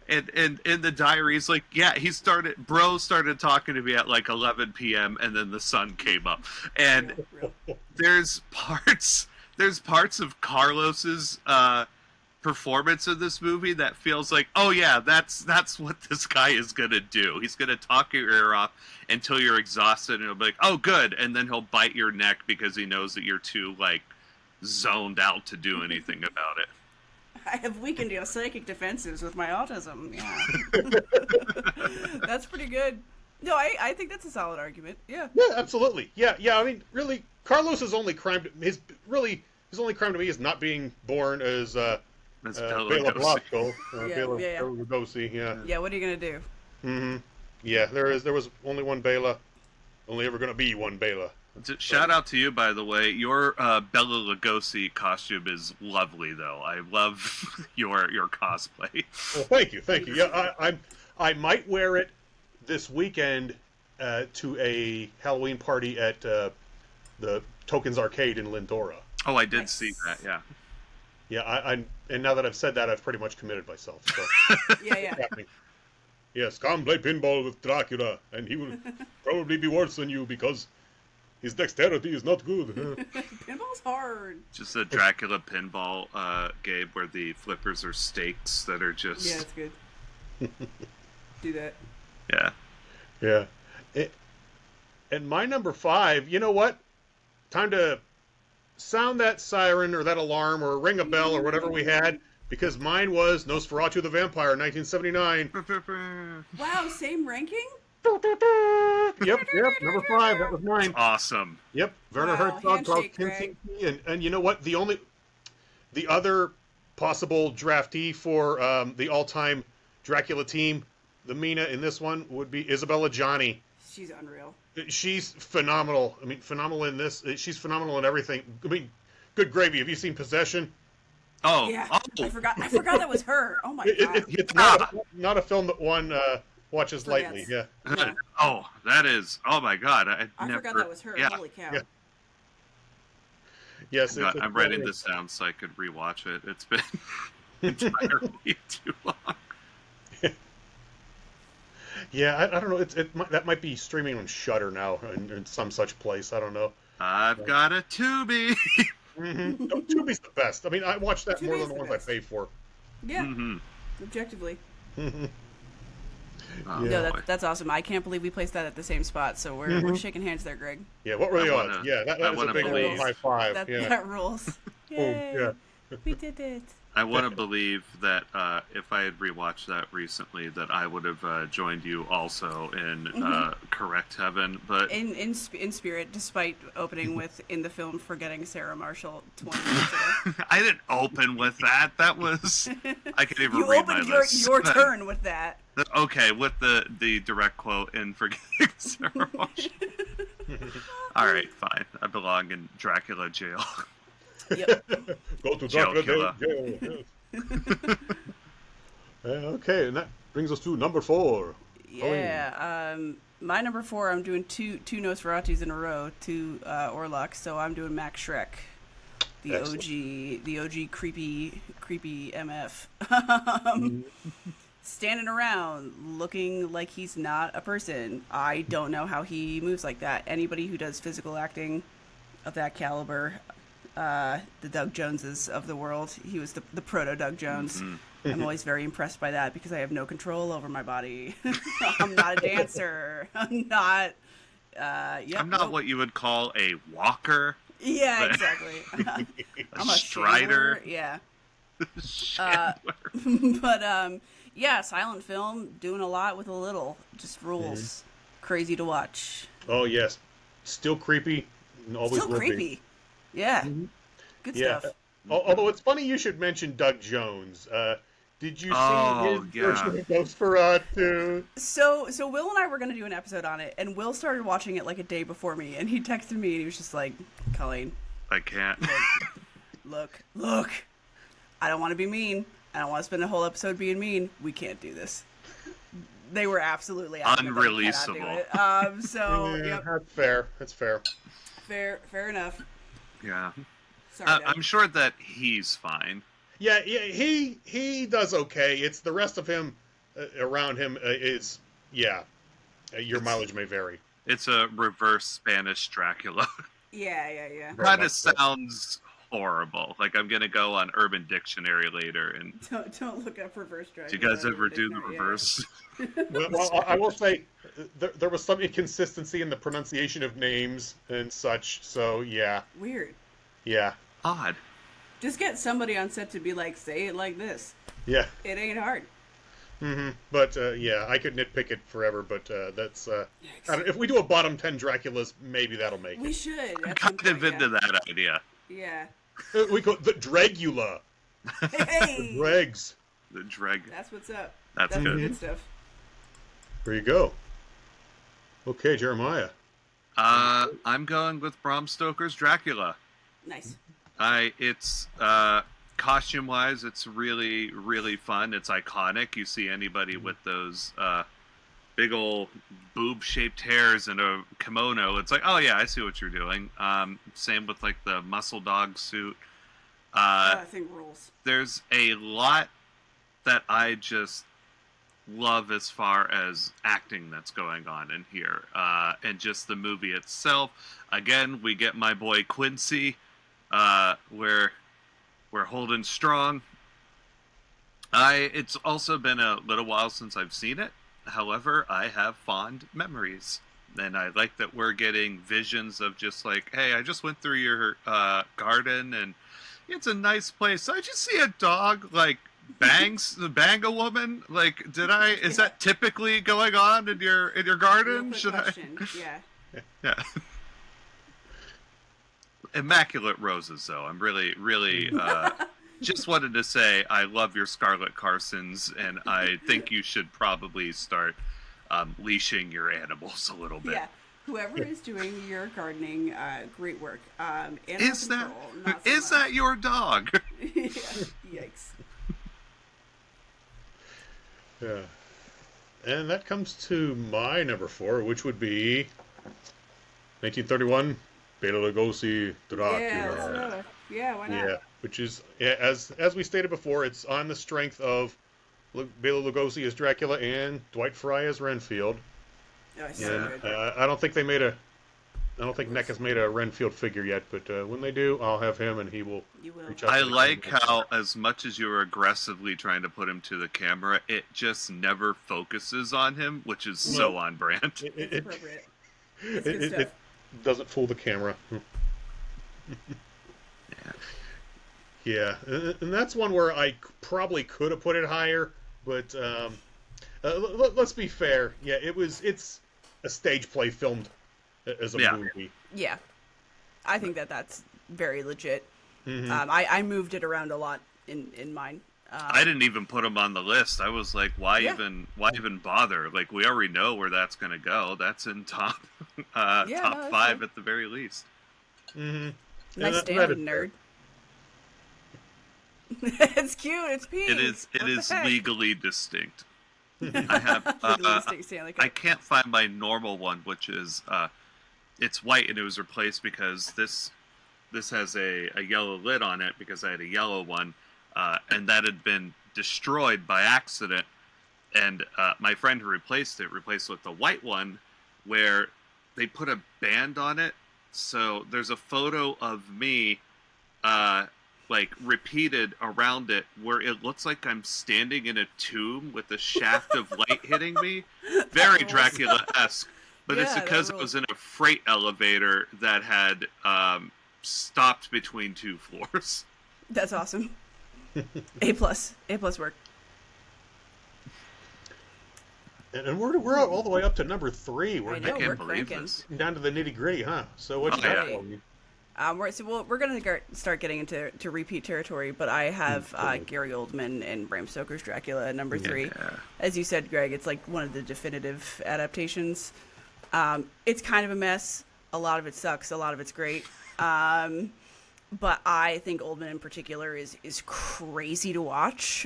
in the diaries. He started talking to me at 11 p.m. and then the sun came up. And there's parts of Carlos's performance in this movie that feels oh yeah, that's what this guy is gonna do. He's gonna talk your ear off until you're exhausted, and he'll be oh good, and then he'll bite your neck because he knows that you're too zoned out to do anything about it. I have weakened your psychic defenses with my autism. Yeah, that's pretty good. No, I think that's a solid argument. Yeah. Yeah, absolutely. Yeah. I mean, really, Carlos's only crime his only crime to me is not being born as Bela Blasco. Bela Lugosi. Yeah. Yeah. What are you gonna do? Mm-hmm. Yeah. There was only one Bela. Only ever gonna be one Bela. Shout out to you, by the way. Your Bela Lugosi costume is lovely, though. I love your cosplay. Well, thank you. Yeah, I might wear it this weekend to a Halloween party at the Tokens Arcade in Lindora. Oh, I did see that. Yeah. Yeah, and now that I've said that, I've pretty much committed myself. So. Yeah. Yes, come play pinball with Dracula, and he will probably be worse than you because his dexterity is not good. Pinball's hard. Just a Dracula pinball, Gabe, where the flippers are stakes that are just... Yeah, it's good. Do that. Yeah. Yeah. And my number 5, you know what? Time to sound that siren or that alarm or ring a bell or whatever we had, because mine was Nosferatu the Vampire, 1979. Wow, same ranking? Yep, number 5, that was mine. Awesome. Yep, Werner Herzog, Klaus Kinski, and you know what? The other possible draftee for the all-time Dracula team, the Mina in this one, would be Isabella Gianni. She's unreal. She's phenomenal. I mean, phenomenal in this. She's phenomenal in everything. I mean, good gravy. Have you seen Possession? Oh, yeah. Oh. I forgot that was her. Oh my god. It's not a film that one watches lightly. Yeah. Oh, that is. Oh my god. I forgot that was her. Yeah. Holy cow. Yeah. Yes. I'm writing this down so I could rewatch it. It's been entirely too long. Yeah, I don't know. That might be streaming on Shudder now in some such place. I don't know. I've got a Tubi. Mm-hmm. No, Tubi's the best. I mean, I watch that more than the ones best. I pay for. Yeah. Objectively. Mm-hmm. No, that's awesome. I can't believe we placed that at the same spot. So we're shaking hands there, Greg. Yeah, what were the odds? Yeah, that was a big high five. That rules. Yay. Yeah. We did it. I want to believe that if I had rewatched that recently, that I would have joined you also in correct heaven. But in spirit, despite opening with in the film forgetting Sarah Marshall 20 minutes ago. I didn't open with that. That was I could even you read my opened list. your turn with that. Okay, with the direct quote in forgetting Sarah Marshall. All right, fine. I belong in Dracula jail. Yep. Go to Dracula jail. Okay, and that brings us to number 4. Yeah, my number 4, I'm doing two Nosferatus in a row, two Orlocks, so I'm doing Max Schreck, the OG creepy MF. Standing around looking like he's not a person. I don't know how he moves like that. Anybody who does physical acting of that caliber, the Doug Joneses of the world. He was the proto Doug Jones. I'm always very impressed by that because I have no control over my body. I'm not a dancer. I'm not. I'm not what you would call a walker. Yeah, exactly. I'm a strider. Yeah. But yeah, silent film, doing a lot with a little. Just rules. Crazy to watch. Oh yes, still creepy. And always still creepy. Yeah. Good stuff. Although it's funny you should mention Doug Jones. Did you see his version of Nosferatu? So Will and I were going to do an episode on it, and Will started watching it like a day before me, and he texted me, and he was just like, Colleen. I can't. Look. I don't want to be mean. I don't want to spend a whole episode being mean. We can't do this. They were absolutely unreleasable. So, yep. That's fair. That's fair. Fair enough. Yeah. Sorry, I'm sure that he's fine. Yeah, he does okay. It's the rest of him around him is, your mileage may vary. It's a reverse Spanish Dracula. Yeah. Kind of sounds horrible. Like I'm gonna go on Urban Dictionary later and don't look up reverse Dracula. Do you guys ever do the reverse? Well, I will say there was some inconsistency in the pronunciation of names and such. So yeah. Weird. Yeah. Odd. Just get somebody on set to be like, say it like this. Yeah. It ain't hard. But I could nitpick it forever. But that's if we do a bottom 10 Draculas, maybe that'll make it. We should. I'm kind of into that idea. Yeah. We call the Dragula. Hey. The Dregs. The Dreg. That's what's up. That's good stuff. There you go. Okay, Jeremiah. I'm going with Bram Stoker's Dracula. Nice. It's Costume-wise, it's really, really fun. It's iconic. You see anybody with those big old boob-shaped hairs and a kimono, it's like, oh yeah, I see what you're doing. Same with like the muscle dog suit. I think rules. There's a lot that I just love as far as acting that's going on in here, and just the movie itself. Again, we get my boy Quincy, where we're holding strong. It's also been a little while since I've seen it. However, I have fond memories. And I like that we're getting visions of just like, hey, I just went through your garden and it's a nice place. I just see a dog like bang a woman. Like, is that typically going on in your garden? Should question. Yeah. Immaculate roses, though. I'm really, really just wanted to say I love your Scarlett Carsons, and I think you should probably start leashing your animals a little bit. Yeah. Whoever is doing your gardening, great work. Is that your dog? Yeah. Yikes. Yeah. And that comes to my number 4, which would be 1931, Bela Lugosi, Dracula. Yeah, why not? Yeah, which is, as we stated before, it's on the strength of Bela Lugosi as Dracula and Dwight Frye as Renfield. Oh, so good. I don't think NECA has made a Renfield figure yet, but when they do, I'll have him, and he will. Reach out I to the like camera. how, as much as you were aggressively trying to put him to the camera, it just never focuses on him, which is so on brand. It's appropriate. It's good stuff. It doesn't fool the camera. Yeah, and that's one where I probably could have put it higher, but let's be fair. Yeah, it's a stage play filmed as a movie. Yeah, I think that's very legit. Mm-hmm. I moved it around a lot in mine. I didn't even put them on the list. I was like, why even bother? Like, we already know where that's going to go. That's in top 5 at the very least. Mm-hmm. Nice standing, nerd. It's cute. It's pink. It is legally distinct. I have. I can't find my normal one, which is it's white, and it was replaced because this has a yellow lid on it because I had a yellow one, and that had been destroyed by accident. And my friend who replaced it with the white one, where they put a band on it. So there's a photo of me, like repeated around it, where it looks like I'm standing in a tomb with a shaft of light hitting me. Very Dracula-esque. But it's because it was in a freight elevator that had stopped between 2 floors. That's awesome. A+ work. And we're all the way up to number 3. I know, we're cranking. Down to the nitty gritty, huh? So what you got for me? We're going to start getting into repeat territory, but I have Gary Oldman and Bram Stoker's Dracula at number 3. Yeah. As you said, Greg, it's like one of the definitive adaptations. It's kind of a mess. A lot of it sucks. A lot of it's great. But I think Oldman in particular is crazy to watch.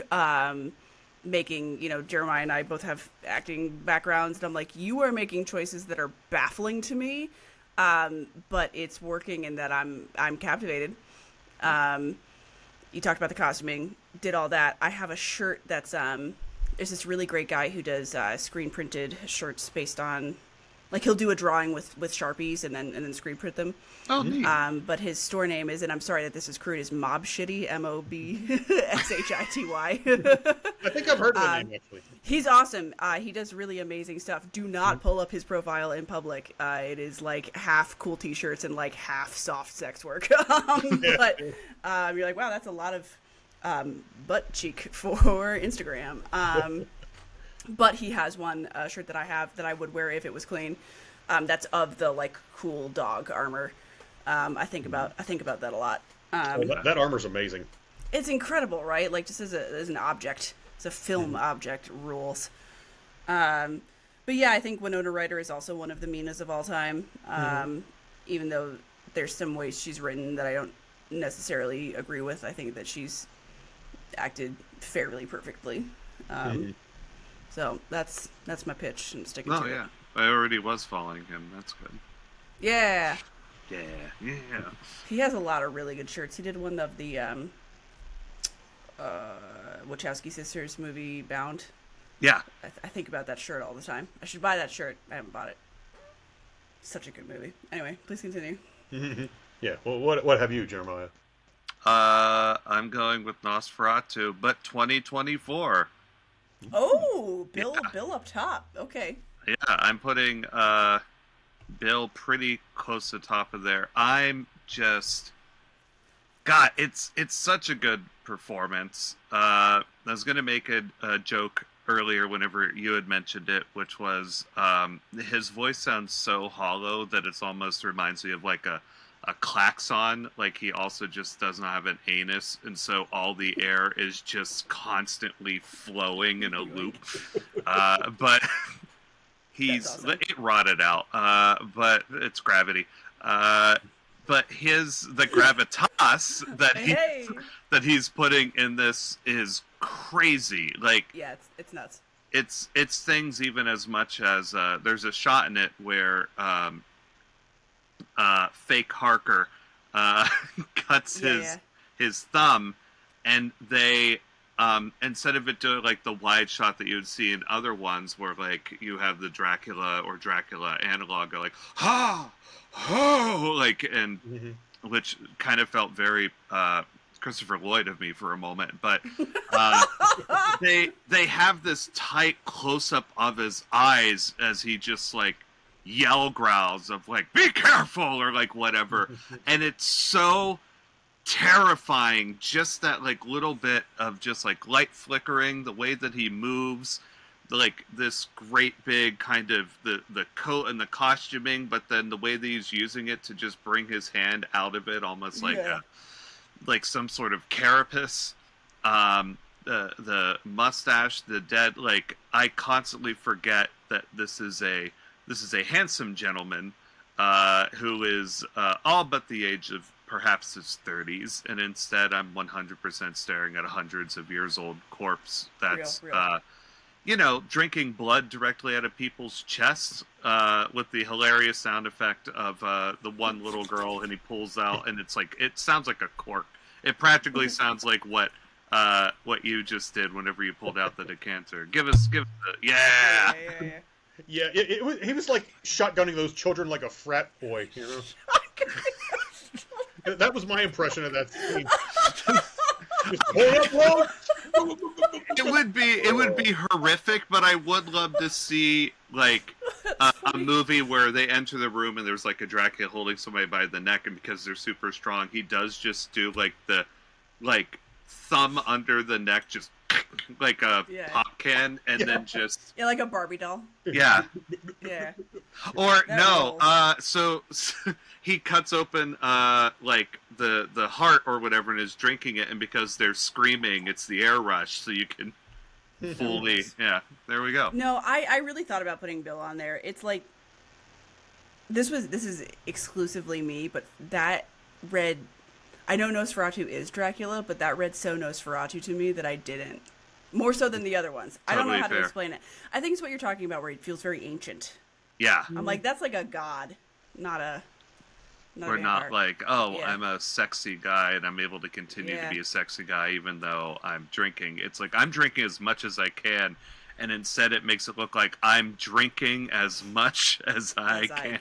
Making, Jeremiah and I both have acting backgrounds, and I'm like, you are making choices that are baffling to me. But it's working in that I'm captivated. You talked about the costuming, did all that. I have a shirt that's there's this really great guy who does screen printed shirts based on, like, he'll do a drawing with Sharpies and then screen print them. Oh, neat. But his store name is, and I'm sorry that this is crude, is Mob Shitty, MOBSHITY. I think I've heard of the name, actually. He's awesome. He does really amazing stuff. Do not pull up his profile in public. It is like half cool t-shirts and like half soft sex work. But you're like, wow, that's a lot of butt cheek for Instagram. But he has one shirt that I have that I would wear if it was clean. That's of the like cool dog armor. I think about that a lot. That armor's amazing. It's incredible, right? Like, just as an object, as a film object, rules. But yeah, I think Winona Ryder is also one of the meanest of all time. Even though there's some ways she's written that I don't necessarily agree with. I think that she's acted fairly perfectly. So that's my pitch. I'm sticking to it. Oh yeah, I already was following him. That's good. Yeah. Yeah. He has a lot of really good shirts. He did one of the Wachowski sisters movie Bound. Yeah. I think about that shirt all the time. I should buy that shirt. I haven't bought it. Such a good movie. Anyway, please continue. Yeah. Well, what have you, Jeremiah? I'm going with Nosferatu, but 2024. Oh, Bill up top. Okay. Yeah, I'm putting Bill pretty close to the top of there. I'm just, God, it's such a good performance. I was gonna make a joke earlier whenever you had mentioned it, which was his voice sounds so hollow that it's almost reminds me of like a klaxon. Like he also just does not have an anus, and so all the air is just constantly flowing in a loop. But he's awesome. It rotted out, but it's gravity. But the gravitas that he's putting in this is crazy. Like, yeah, it's nuts. It's things even as much as there's a shot in it where fake Harker cuts his thumb, and they instead of it doing like the wide shot that you would see in other ones where like you have the Dracula or Dracula analog go like like, and which kind of felt very Christopher Lloyd of me for a moment, but they have this tight close up of his eyes as he just like yell growls of like be careful or like whatever, and it's so terrifying, just that like little bit of just like light flickering, the way that he moves, like this great big kind of the coat and the costuming, but then the way that he's using it to just bring his hand out of it almost like like some sort of carapace. The mustache, the dead, like I constantly forget that this is a handsome gentleman who is all but the age of perhaps his 30s, and instead I'm 100% staring at a hundreds of years old corpse that's real. Drinking blood directly out of people's chests with the hilarious sound effect of the one little girl, and he pulls out, and it's like it sounds like a cork. It practically sounds like what you just did whenever you pulled out the decanter. Give us the yeah. Yeah, he was like shotgunning those children like a frat boy, you know? That was my impression of that scene. Just pull up, it would be horrific, but I would love to see like a movie where they enter the room and there's like a Dracula holding somebody by the neck, and because they're super strong, he does just do like the thumb under the neck, just like a pop can, and then just like a Barbie doll. Yeah. Or that no, so he cuts open like the heart or whatever and is drinking it, and because they're screaming, it's the air rush, so you can fully there we go. No, I really thought about putting Bill on there. It's like this is exclusively me, but that read, I know Nosferatu is Dracula, but that read so Nosferatu to me that I didn't. More so than the other ones. Totally I don't know how fair. to explain it. I think it's what you're talking about, where he feels very ancient. Yeah. I'm like, that's like a god, not a We're not like, I'm a sexy guy and I'm able to continue to be a sexy guy even though I'm drinking. It's like I'm drinking as much as I can, and instead it makes it look like I'm drinking as much as I can.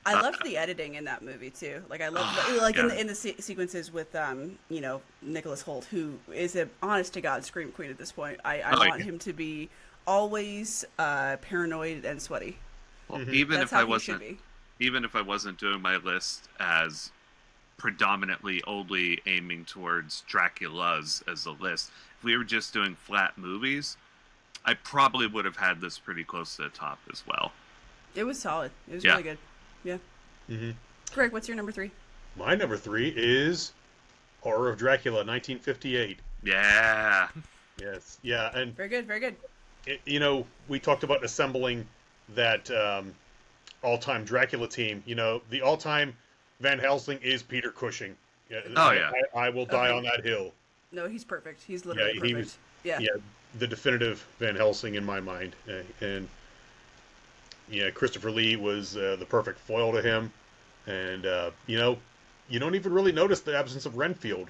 I loved the editing in that movie too. Like I love in the sequences with Nicholas Hoult, who is an honest to God scream queen at this point. I want him to be always paranoid and sweaty. Well, even if I wasn't doing my list as predominantly only aiming towards Dracula's as a list, if we were just doing flat movies, I probably would have had this pretty close to the top as well. It was solid. It was really good. Yeah. Greg, what's your number 3? My number 3 is Horror of Dracula, 1958. Yeah. Yes. Yeah. And very good. Very good. We talked about assembling that all-time Dracula team. The all-time Van Helsing is Peter Cushing. I will die on that hill. No, he's perfect. He's literally he perfect. was, Yeah. the definitive Van Helsing in my mind. And yeah, Christopher Lee was the perfect foil to him. And you don't even really notice the absence of Renfield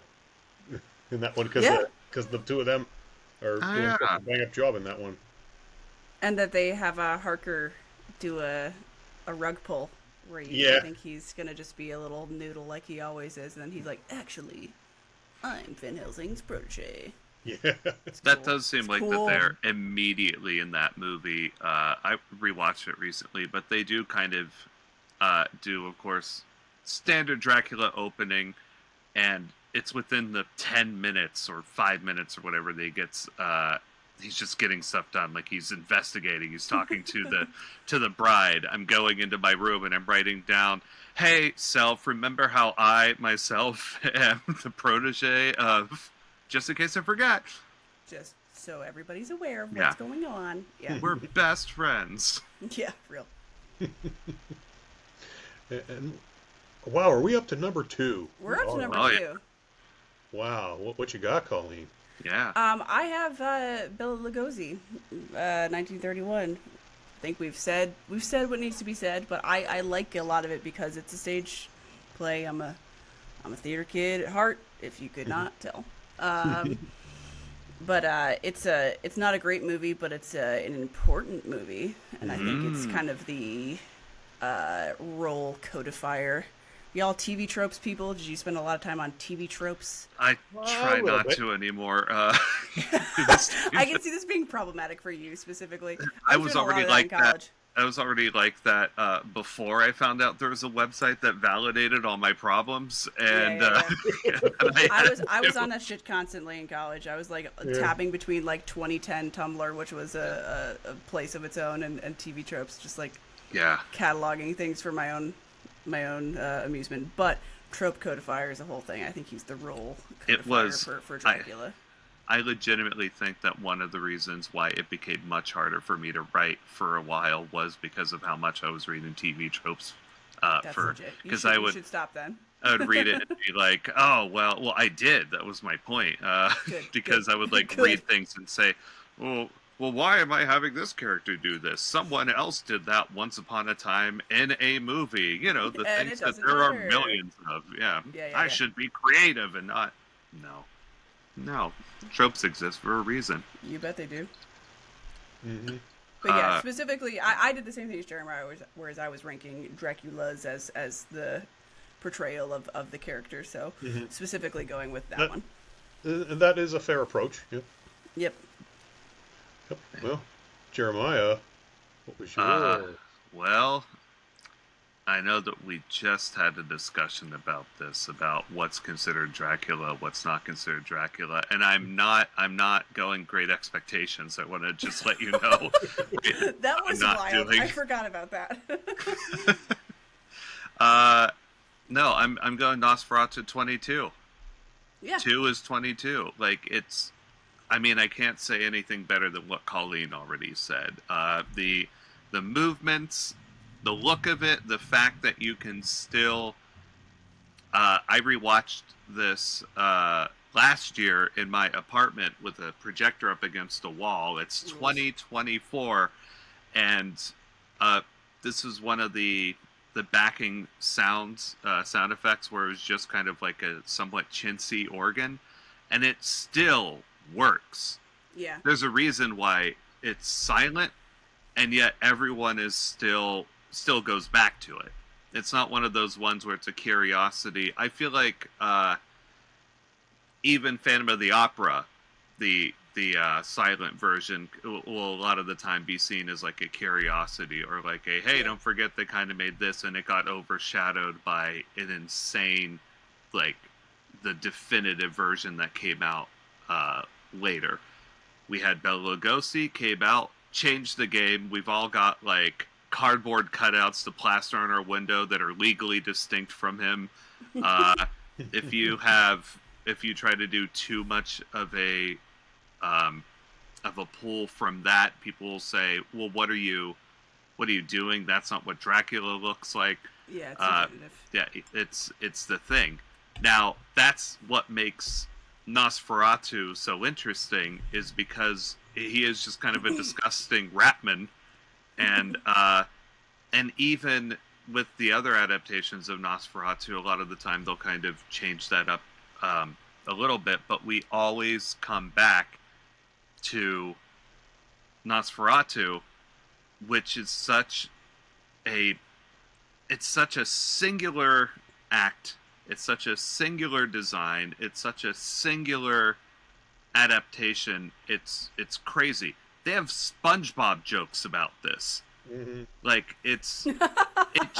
in that one Yeah. because the two of them are doing such a bang up job in that one. And that they have Harker do a rug pull where you think he's gonna just be a little noodle like he always is, and then he's like, actually, I'm Van Helsing's protege. Yeah, that does seem like that they're immediately in that movie. I rewatched it recently, but they do kind of do, of course, standard Dracula opening, and it's within the 10 minutes or 5 minutes or whatever they gets. He's just getting stuff done, like he's investigating. He's talking to the bride. I'm going into my room and I'm writing down, "Hey, self, remember how I myself am the protege of." Just in case I forgot. Just so everybody's aware of what's going on. Yeah. We're best friends. Yeah, real. And wow, are we up to number 2? We're up to number 2. Yeah. Wow, what you got, Colleen? Yeah. I have Bela Lugosi, 1931. I think we've said what needs to be said, but I like a lot of it because it's a stage play. I'm a theater kid at heart, if you could not tell. But it's not a great movie, but it's an important movie, and I think it's kind of the role codifier. Y'all TV tropes people? Did you spend a lot of time on TV tropes? I try not to anymore. I can see this being problematic for you specifically. I was already like that. I was already like that before I found out there was a website that validated all my problems, and I was on that shit constantly in college. I was like tabbing between like 2010 Tumblr, which was a place of its own, and TV tropes, just like cataloging things for my own amusement. But trope codifier is a whole thing. I think he's the role codifier for Dracula. I legitimately think that one of the reasons why it became much harder for me to write for a while was because of how much I was reading TV tropes. Because you should stop then. I would read it and be like, "Oh, well, I did. That was my point." Because I would read things and say, "Well, why am I having this character do this? Someone else did that once upon a time in a movie." You know, the things that there are millions of. I should be creative and not. No, tropes exist for a reason. You bet they do. Mm-hmm. But yeah, specifically, I did the same thing as Jeremiah, whereas I was ranking Dracula's as the portrayal of the character. So specifically going with that one. That is a fair approach. Yep. Well, Jeremiah, what was yours? Well, I know that we just had a discussion about this, about what's considered Dracula, what's not considered Dracula, and I'm not going great expectations. I want to just let you know. That was wild. I forgot about that. No, I'm going Nosferatu 22. Yeah. 2 is 22. Like, it's... I mean, I can't say anything better than what Colleen already said. The movements... The look of it, the fact that you can still... I rewatched this last year in my apartment with a projector up against a wall. It's 2024, and this is one of the backing sound effects where it was just kind of like a somewhat chintzy organ, and it still works. Yeah. There's a reason why it's silent, and yet everyone is still goes back to it. It's not one of those ones where it's a curiosity. I feel like even Phantom of the Opera, the silent version, will a lot of the time be seen as like a curiosity or like a, hey, don't forget they kind of made this and it got overshadowed by an insane, like, the definitive version that came out later. We had Bela Lugosi, came out, changed the game. We've all got like cardboard cutouts to plaster on our window that are legally distinct from him. If you try to do too much of a pull from that, people will say, well, what are you doing? That's not what Dracula looks like. Yeah, it's it's the thing. Now, that's what makes Nosferatu so interesting is because he is just kind of a disgusting ratman, and even with the other adaptations of Nosferatu, a lot of the time they'll kind of change that up a little bit, but we always come back to Nosferatu, which is such a singular act. It's such a singular design. It's such a singular adaptation. It's crazy. They have SpongeBob jokes about this. Mm-hmm. Like it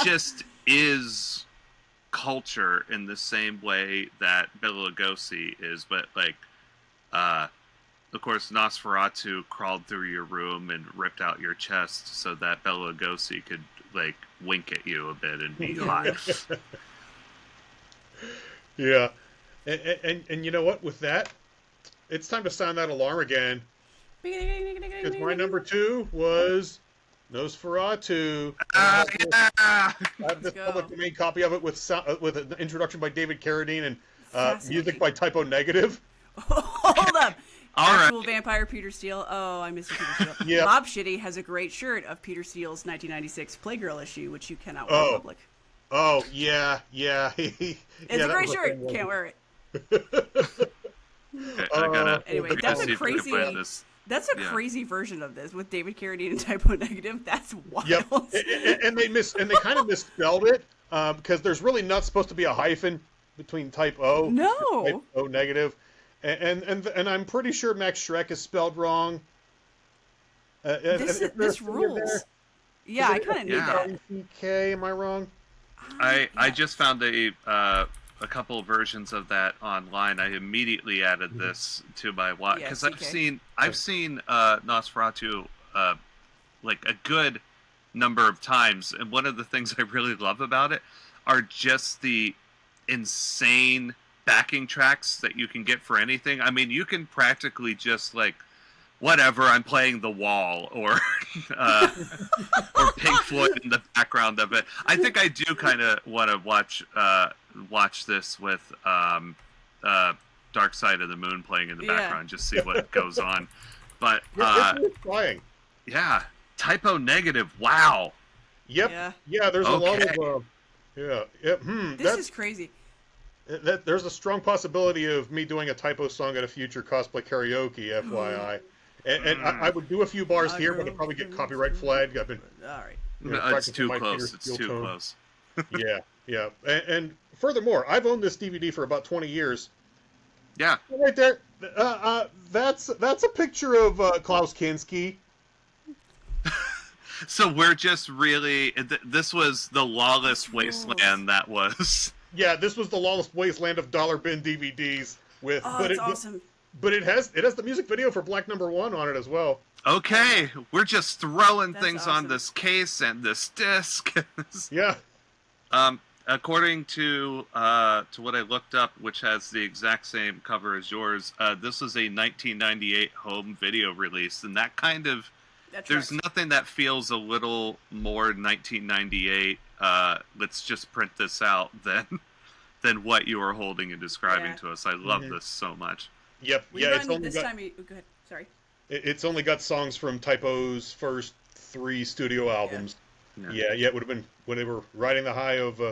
just is culture in the same way that Bela Lugosi is, but like, of course, Nosferatu crawled through your room and ripped out your chest so that Bela Lugosi could like wink at you a bit and be hot. Yeah, and you know what? With that, it's time to sound that alarm again. Because my number 2 was Nosferatu. I have this public domain copy of it with an introduction by David Carradine and music by Typo Negative. Hold up. All Actual right. vampire Peter Steele. Oh, I miss Peter Steele. Yeah. Bob Shitty has a great shirt of Peter Steele's 1996 Playgirl issue, which you cannot wear in public. Oh, yeah. It's a great shirt. Can't wear it. Okay, I gotta Anyway, that's see a if we can crazy. find this. That's a crazy version of this with David Carradine and Typo Negative. That's wild. Yep. And they kind of misspelled it because there's really not supposed to be a hyphen between Type O No. and Type O Negative. And I'm pretty sure Max Schreck is spelled wrong. This rules. Yeah, I kind of knew that. Okay, am I wrong? I just found a couple of versions of that online. I immediately added this to my watch because I've seen Nosferatu like a good number of times, and one of the things I really love about it are just the insane backing tracks that you can get for anything. I mean, you can practically just like, whatever, I'm playing The Wall or or Pink Floyd in the background of it. I think I do kind of want to watch this with Dark Side of the Moon playing in the background, just see what goes on. But it's flying. Yeah, Typo Negative. Wow. Yep. Yeah. There's a lot of. This is crazy. There's a strong possibility of me doing a Typo song at a future Cosplay Karaoke, FYI. And I would do a few bars here, but I'd probably get copyright flagged. I've been. All right. It's too close. It's too close. Yeah. And furthermore, I've owned this DVD for about 20 years. Yeah. Right there. That's a picture of Klaus Kinski. So we're just really. This was the lawless wasteland that was. Yeah, this was the lawless wasteland of dollar bin DVDs with. That's awesome. But it has the music video for Black Number 1 on it as well. Okay, we're just throwing things awesome. on this case and this disc. Yeah. According to what I looked up, which has the exact same cover as yours, this was a 1998 home video release, and that kind of there's nothing that feels a little more 1998. Let's just print this out than what you were holding and describing to us. I love this so much. Yep. It's only got, go ahead. Sorry. It's only got songs from Typo's first 3 studio albums. Yeah. It would have been when they were riding the high of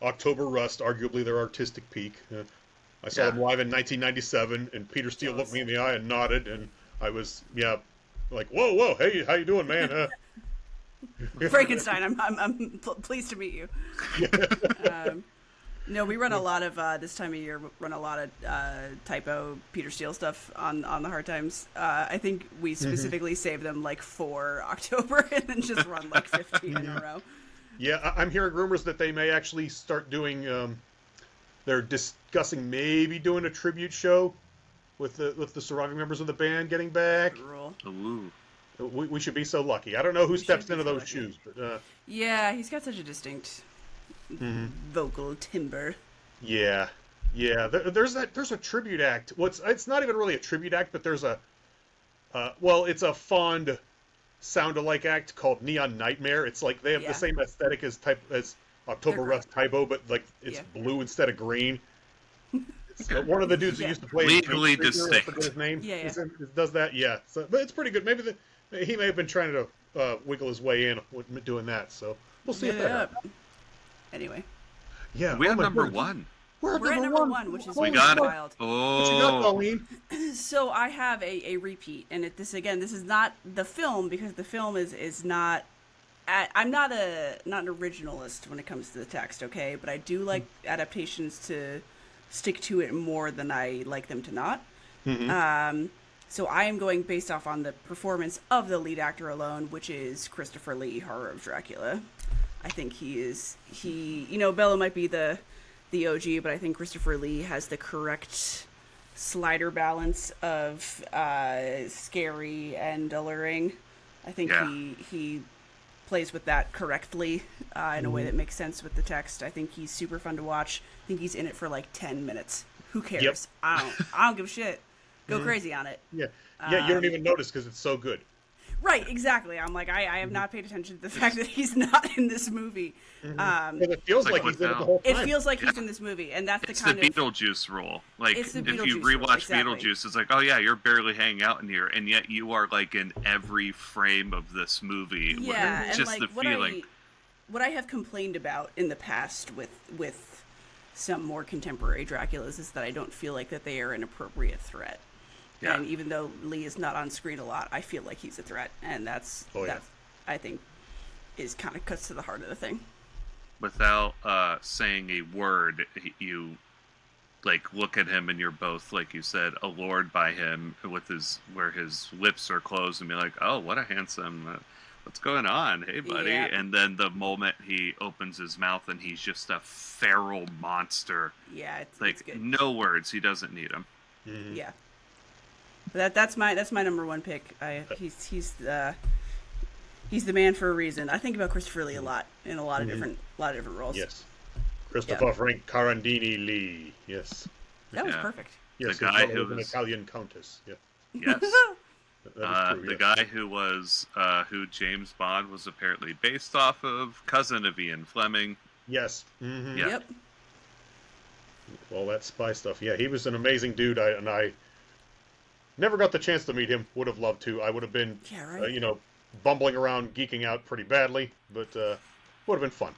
October Rust, arguably their artistic peak. I saw them live in 1997, and Peter Steele looked me in the eye and nodded, and I was like, whoa, hey, how you doing, man? Frankenstein, I'm pleased to meet you. No, we run a lot of this time of year. Run a lot of Typo Peter Steele stuff on the Hard Times. I think we specifically save them like for October and then just run like 15 in a row. Yeah, I'm hearing rumors that they may actually start doing. They're discussing maybe doing a tribute show with the surviving members of the band getting back. Ooh. We should be so lucky. I don't know who steps into those shoes, but yeah, he's got such a distinct vocal timbre. Yeah. There's a tribute act. It's not even really a tribute act, but there's it's a fond sound-alike act called Neon Nightmare. It's like they have the same aesthetic as October Rust Typo, but like it's blue instead of green. So one of the dudes that used to play legally Streaker, distinct. I forget his name. Yeah. Does that? Yeah. So, but it's pretty good. Maybe he may have been trying to wiggle his way in with doing that. So we'll see if that happens. Anyway. Yeah. We have number one. We're at number one, which is we got wild. Oh. What you got, Colleen? So I have a repeat, and this is not the film, because the film is not. I'm not an originalist when it comes to the text, okay? But I do like adaptations to stick to it more than I like them to not. Mm-hmm. So I am going based off on the performance of the lead actor alone, which is Christopher Lee, Horror of Dracula. I think Bela might be the OG, but I think Christopher Lee has the correct slider balance of scary and alluring. I think he plays with that correctly in a way that makes sense with the text. I think he's super fun to watch. I think he's in it for like 10 minutes. Who cares? Yep. I don't give a shit. Go crazy on it. Yeah, you don't even notice because it's so good. Right, exactly. I'm like, I have not paid attention to the fact that he's not in this movie. It feels like he's in it the whole time. It feels like he's in this movie, and that's it's the kind of... It's the Beetlejuice role. Like, if you rewatch Beetlejuice, it's like, oh yeah, you're barely hanging out in here, and yet you are like in every frame of this movie. Yeah, and just like the feeling. What I have complained about in the past with some more contemporary Draculas is that I don't feel like that they are an appropriate threat. Yeah. And even though Lee is not on screen a lot, I feel like he's a threat, and that's I think is kind of cuts to the heart of the thing. Without saying a word, you like look at him, and you're both, like you said, allured by him with where his lips are closed, and be like, "Oh, what a handsome! What's going on? Hey, buddy!" Yeah. And then the moment he opens his mouth, and he's just a feral monster. Yeah, it's good. No words. He doesn't need them. Mm-hmm. Yeah. That's my number one pick. He's the man for a reason. I think about Christopher Lee a lot in a lot of different roles. Yes, Christopher Frank Carandini Lee. Yes, that was perfect. Yes, the guy who was an Italian countess. Yeah. Yes. The guy who was who James Bond was apparently based off of, cousin of Ian Fleming. Yes. Mm-hmm. Yep. All that spy stuff. Yeah, he was an amazing dude. I never got the chance to meet him. Would have loved to. I would have been, bumbling around, geeking out pretty badly, but would have been fun.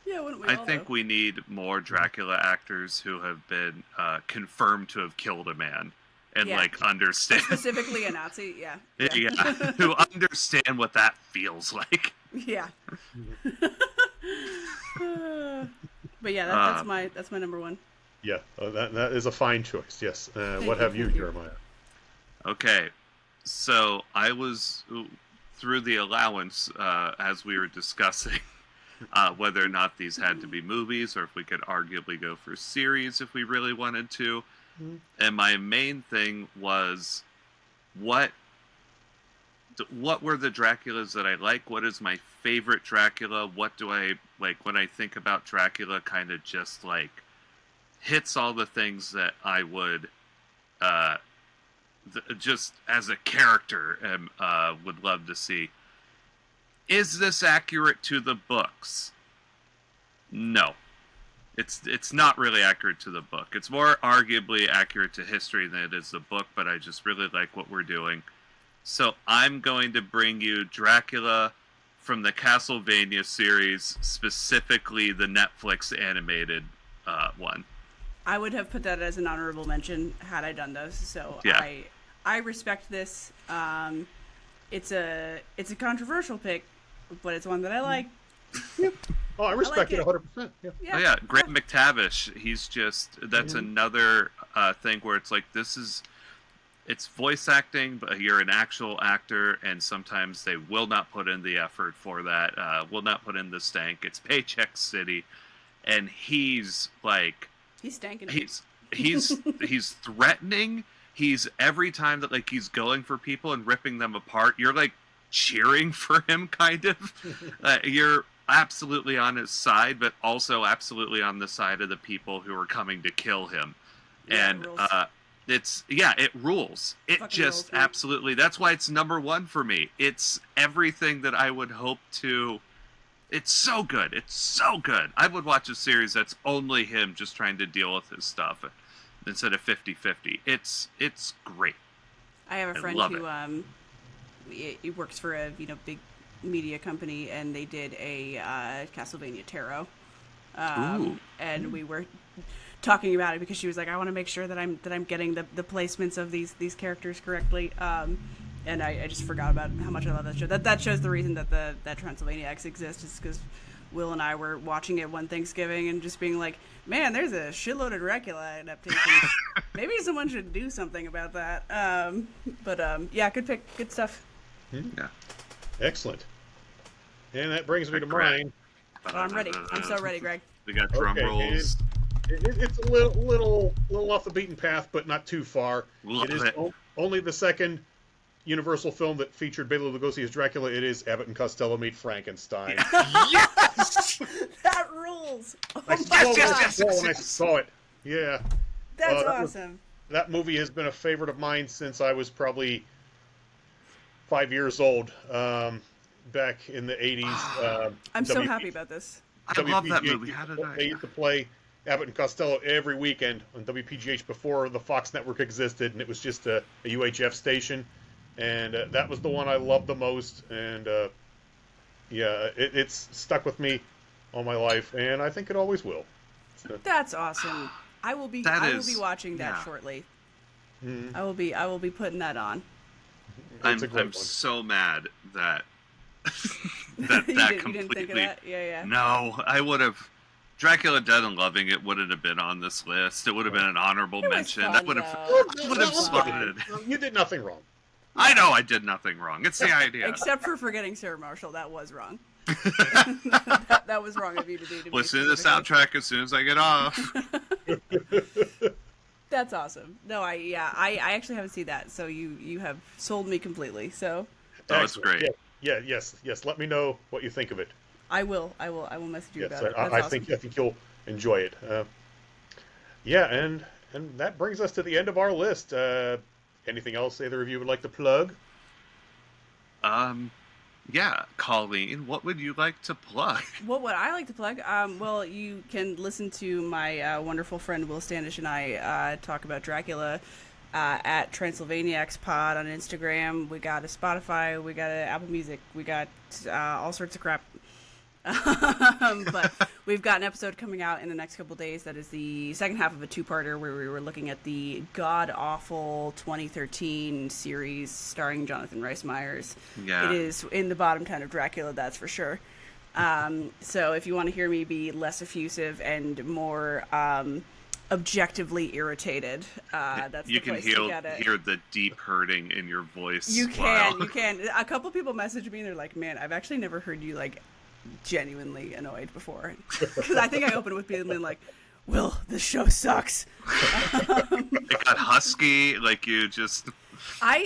Yeah, wouldn't we? I think we need more Dracula actors who have been confirmed to have killed a man and understand. Specifically a Nazi, yeah. Yeah, who understand what that feels like. Yeah. But yeah, that's my number one. Yeah, that is a fine choice. Yes. What have you, Jeremiah? Okay, so I was through the allowance as we were discussing whether or not these had to be movies, or if we could arguably go for series if we really wanted to. Mm-hmm. And my main thing was what were the Draculas that I like? What is my favorite Dracula? What do I like when I think about Dracula? Kind of just like hits all the things that I would just as a character would love to see. Is this accurate to the books? No. It's not really accurate to the book. It's more arguably accurate to history than it is the book, but I just really like what we're doing. So I'm going to bring you Dracula from the Castlevania series, specifically the Netflix animated one. I would have put that as an honorable mention had I done those. So yeah. I respect this. It's a controversial pick, but it's one that I like. Oh, I respect it 100%. Yeah. Oh, yeah. Grant McTavish, he's just, that's another thing where it's like, it's voice acting, but you're an actual actor, and sometimes they will not put in the effort for that, will not put in the stank. It's Paycheck City, and he's like... He's stanking. He's threatening. He's every time that like he's going for people and ripping them apart, you're like cheering for him, kind of. You're absolutely on his side, but also absolutely on the side of the people who are coming to kill him. Yeah, and it rules. It fucking just rules, absolutely. That's why it's number one for me. It's everything that I would hope to. It's so good. It's so good. I would watch a series that's only him just trying to deal with his stuff. instead of 50-50. It's great. I have a friend who he works for a big media company, and they did a Castlevania Tarot, and we were talking about it because she was like, I want to make sure that I'm getting the placements of these characters correctly. And I just forgot about how much I love that show. That shows the reason that that Transylvaniacs exists is because Will and I were watching it one Thanksgiving and just being like, man, there's a shitload of Dracula adaptations. Maybe someone should do something about that. Yeah, good pick. Good stuff. Yeah. Excellent. And that brings me to mine. Oh, I'm ready. I'm so ready, Greg. We got drum rolls. It's a little off the beaten path, but not too far. Love it is it. Only the second Universal film that featured Bela Lugosi as Dracula. It is Abbott and Costello meet Frankenstein. Yes! That rules! Oh I saw it. Yeah. That's awesome. That movie has been a favorite of mine since I was probably 5 years old, back in the 80s. I'm so happy about this. I love that movie. How did I? They used to play Abbott and Costello every weekend on WPGH before the Fox network existed, and it was just a UHF station. And that was the one I loved the most, and it's stuck with me all my life, and I think it always will. That's awesome. I will be watching that shortly. Mm-hmm. I will be putting that on. I'm so mad that you completely. Didn't think of that? Yeah. No, I would have. Dracula Dead and Loving It wouldn't have been on this list. It would have been an honorable mention. Fun, I would have slotted. You did nothing wrong. I know I did nothing wrong. It's the idea. Except for forgetting Sarah Marshall. That was wrong. that was wrong of you to do. Listen to the soundtrack as soon as I get off. That's awesome. No, I actually haven't seen that, so you have sold me completely. So. Oh, it's great. Yes. Let me know what you think of it. I will message you about it. That's I awesome. think you'll enjoy it. And that brings us to the end of our list. Anything else either of you would like to plug? Yeah, Colleen, what would you like to plug? What would I like to plug? Well, you can listen to my wonderful friend Will Standish and I talk about Dracula at Transylvaniacs Pod on Instagram. We got a Spotify, we got an Apple Music, we got all sorts of crap. But we've got an episode coming out in the next couple days that is the second half of a two-parter where we were looking at the god-awful 2013 series starring Jonathan Rhys Meyers. Yeah. It is in the bottom 10 of Dracula, that's for sure. So if you want to hear me be less effusive and more objectively irritated, that's you the can place to get it. hear the deep hurting in your voice. You can. A couple people messaged me and they're like, man, I've actually never heard you genuinely annoyed before, because I think I opened with being like, Will, this show sucks. It got husky, like you just.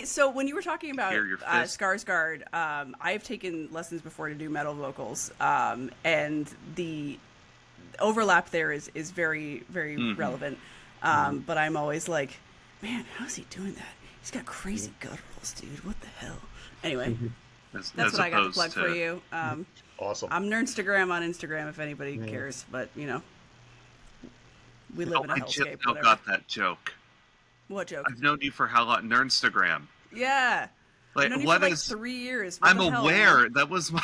So when you were talking about Skarsgård, I've taken lessons before to do metal vocals, and the overlap there is very, very relevant. But I'm always like, man, how's he doing that? He's got crazy gutturals, dude. What the hell? Anyway, that's what I got to plug for you. Awesome. I'm Nernstagram on Instagram if anybody cares, but we live in a hellscape. I just got that joke. What joke? I've known you for how long? Nernstagram. Yeah. Like, I've known you for 3 years. I'm aware. That was my.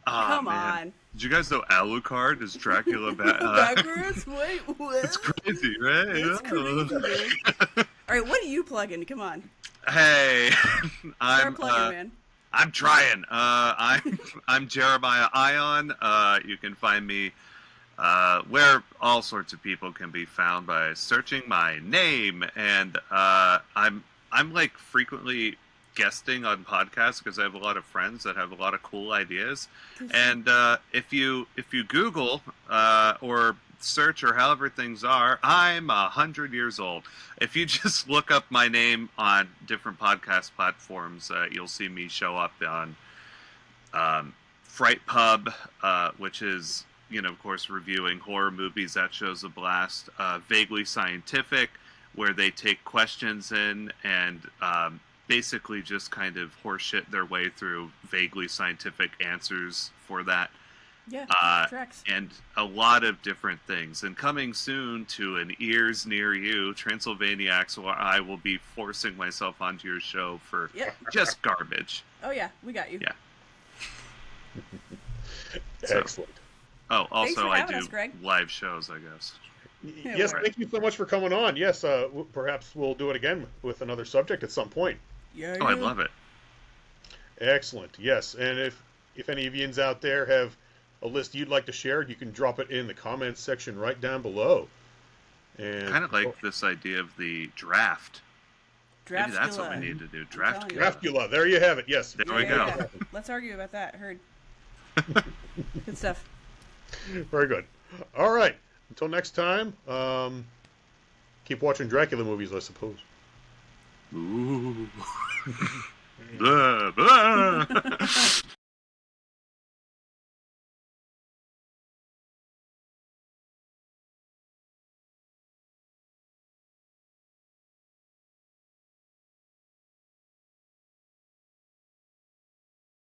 Come on. Did you guys know Alucard is Dracula backwards? Wait, what? It's crazy, right? It's crazy. All right, what are you plugging? Come on. Hey, Start plugging, man. I'm trying. I'm Jeremiah Ion. You can find me where all sorts of people can be found by searching my name, and I'm frequently guesting on podcasts because I have a lot of friends that have a lot of cool ideas. And if you Google or search or however things are, I'm 100 years old. If you just look up my name on different podcast platforms, you'll see me show up on Fright Pub, which is, of course, reviewing horror movies. That show's a blast. Vaguely Scientific, where they take questions in and basically just kind of horseshit their way through vaguely scientific answers for that. Yeah, tracks. And a lot of different things. And coming soon to an ears near you, Transylvaniacs, where I will be forcing myself onto your show for just garbage. Oh yeah, we got you. Yeah. Excellent. Oh, also I do us, Greg. live shows, I guess. Yes, thank you so much for coming on. Yes, perhaps we'll do it again with another subject at some point. Yeah. Oh, I love it. Excellent. Yes, and if any of yins out there have a list you'd like to share, you can drop it in the comments section right down below. And Kind of like this idea of the draft. Maybe that's what we need to do. Dracula. There you have it. Yes. There we go. Yeah. Let's argue about that. Heard. Good stuff. Very good. All right. Until next time, keep watching Dracula movies, I suppose. Ooh. Blah, blah.